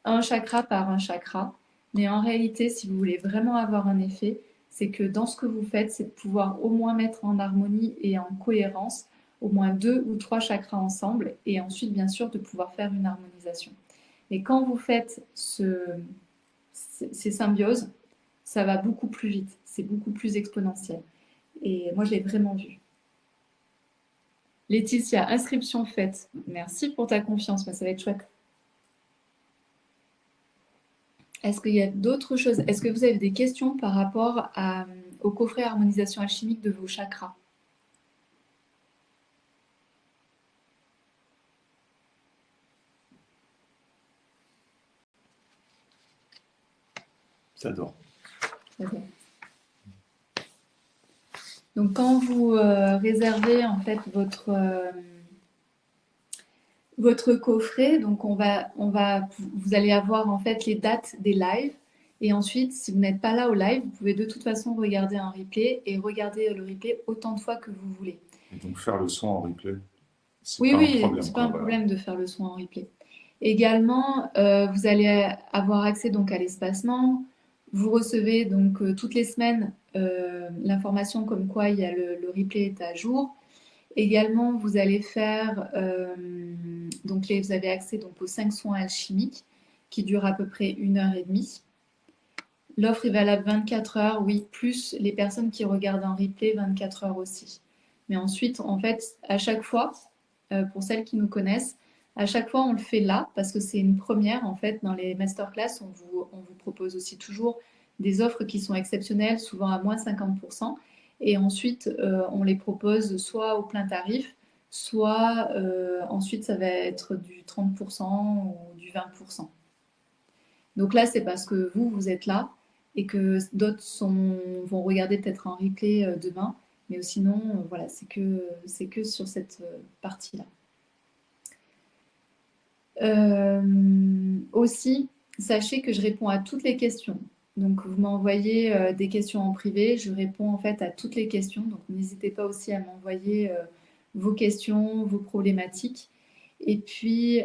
un chakra par un chakra. Mais en réalité, si vous voulez vraiment avoir un effet, c'est que dans ce que vous faites, c'est de pouvoir au moins mettre en harmonie et en cohérence au moins 2 ou 3 chakras ensemble et ensuite, bien sûr, de pouvoir faire une harmonisation. Et quand vous faites ces symbioses, ça va beaucoup plus vite, c'est beaucoup plus exponentiel. Et moi, je l'ai vraiment vu. Laetitia, inscription faite. Merci pour ta confiance, mais ça va être chouette. Est-ce qu'il y a d'autres choses? Est-ce que vous avez des questions par rapport au coffret harmonisation alchimique de vos chakras? J'adore. D'accord. Donc, quand vous réservez en fait votre coffret, donc vous allez avoir en fait les dates des lives. Et ensuite, si vous n'êtes pas là au live, vous pouvez de toute façon regarder un replay et regarder le replay autant de fois que vous voulez. Et donc faire le son en replay, c'est Oui, pas un oui, problème, c'est pas quoi, un voilà. problème de faire le son en replay. Également, vous allez avoir accès donc à l'espacement. Vous recevez donc toutes les semaines l'information comme quoi il y a le replay est à jour. Également, vous allez faire donc vous avez accès donc aux 5 soins alchimiques qui durent à peu près 1 heure et demie. L'offre est valable 24 heures, oui, plus les personnes qui regardent en replay 24 heures aussi. Mais ensuite, en fait, à chaque fois, pour celles qui nous connaissent, à chaque fois, on le fait là parce que c'est une première. En fait, dans les masterclass, on vous propose aussi toujours des offres qui sont exceptionnelles, souvent à moins 50%. Et ensuite, on les propose soit au plein tarif, soit ensuite, ça va être du 30% ou du 20%. Donc là, c'est parce que vous êtes là et que d'autres vont regarder peut-être un replay demain. Mais sinon, voilà, c'est que sur cette partie-là. Aussi, sachez que je réponds à toutes les questions. Donc, vous m'envoyez des questions en privé. Je réponds en fait à toutes les questions. Donc, n'hésitez pas aussi à m'envoyer vos questions, vos problématiques. Et puis,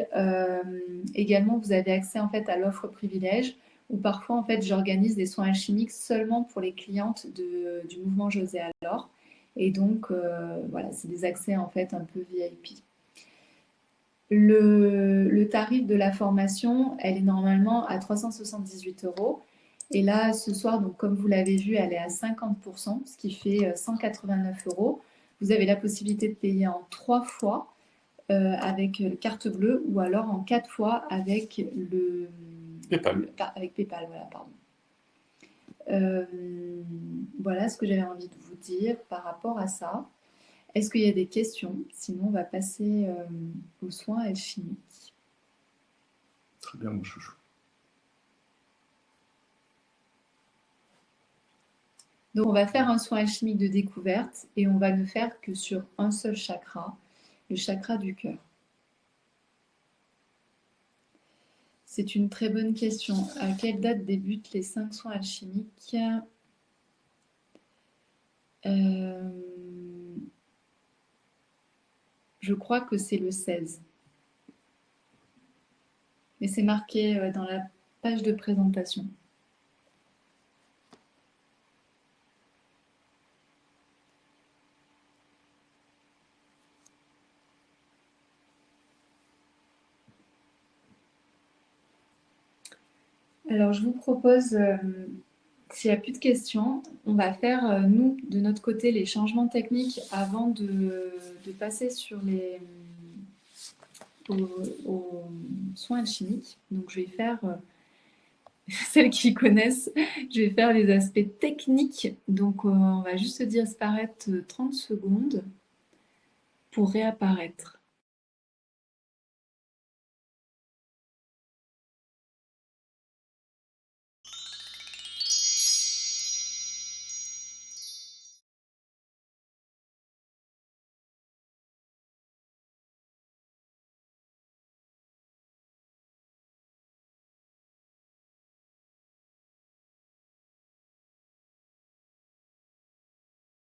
également, vous avez accès en fait à l'offre privilège où parfois, en fait, j'organise des soins alchimiques seulement pour les clientes du mouvement José Alors. Et donc, voilà, c'est des accès en fait un peu VIP. Le tarif de la formation, elle est normalement à 378 euros. Et là, ce soir, donc, comme vous l'avez vu, elle est à 50%, ce qui fait 189 euros. Vous avez la possibilité de payer en 3 fois avec carte bleue ou alors en 4 fois avec avec PayPal. Voilà, pardon. Voilà ce que j'avais envie de vous dire par rapport à ça. Est-ce qu'il y a des questions? Sinon, on va passer aux soins alchimiques. Très bien, mon chouchou. Donc, on va faire un soin alchimique de découverte et on va ne faire que sur un seul chakra, le chakra du cœur. C'est une très bonne question. À quelle date débutent les 5 soins alchimiques? Je crois que c'est le 16. Mais c'est marqué dans la page de présentation. Alors, je vous propose, s'il n'y a plus de questions, on va faire, nous, de notre côté, les changements techniques avant de passer sur aux soins alchimiques. Donc, je vais faire, celles qui connaissent, je vais faire les aspects techniques. Donc, on va juste disparaître 30 secondes pour réapparaître.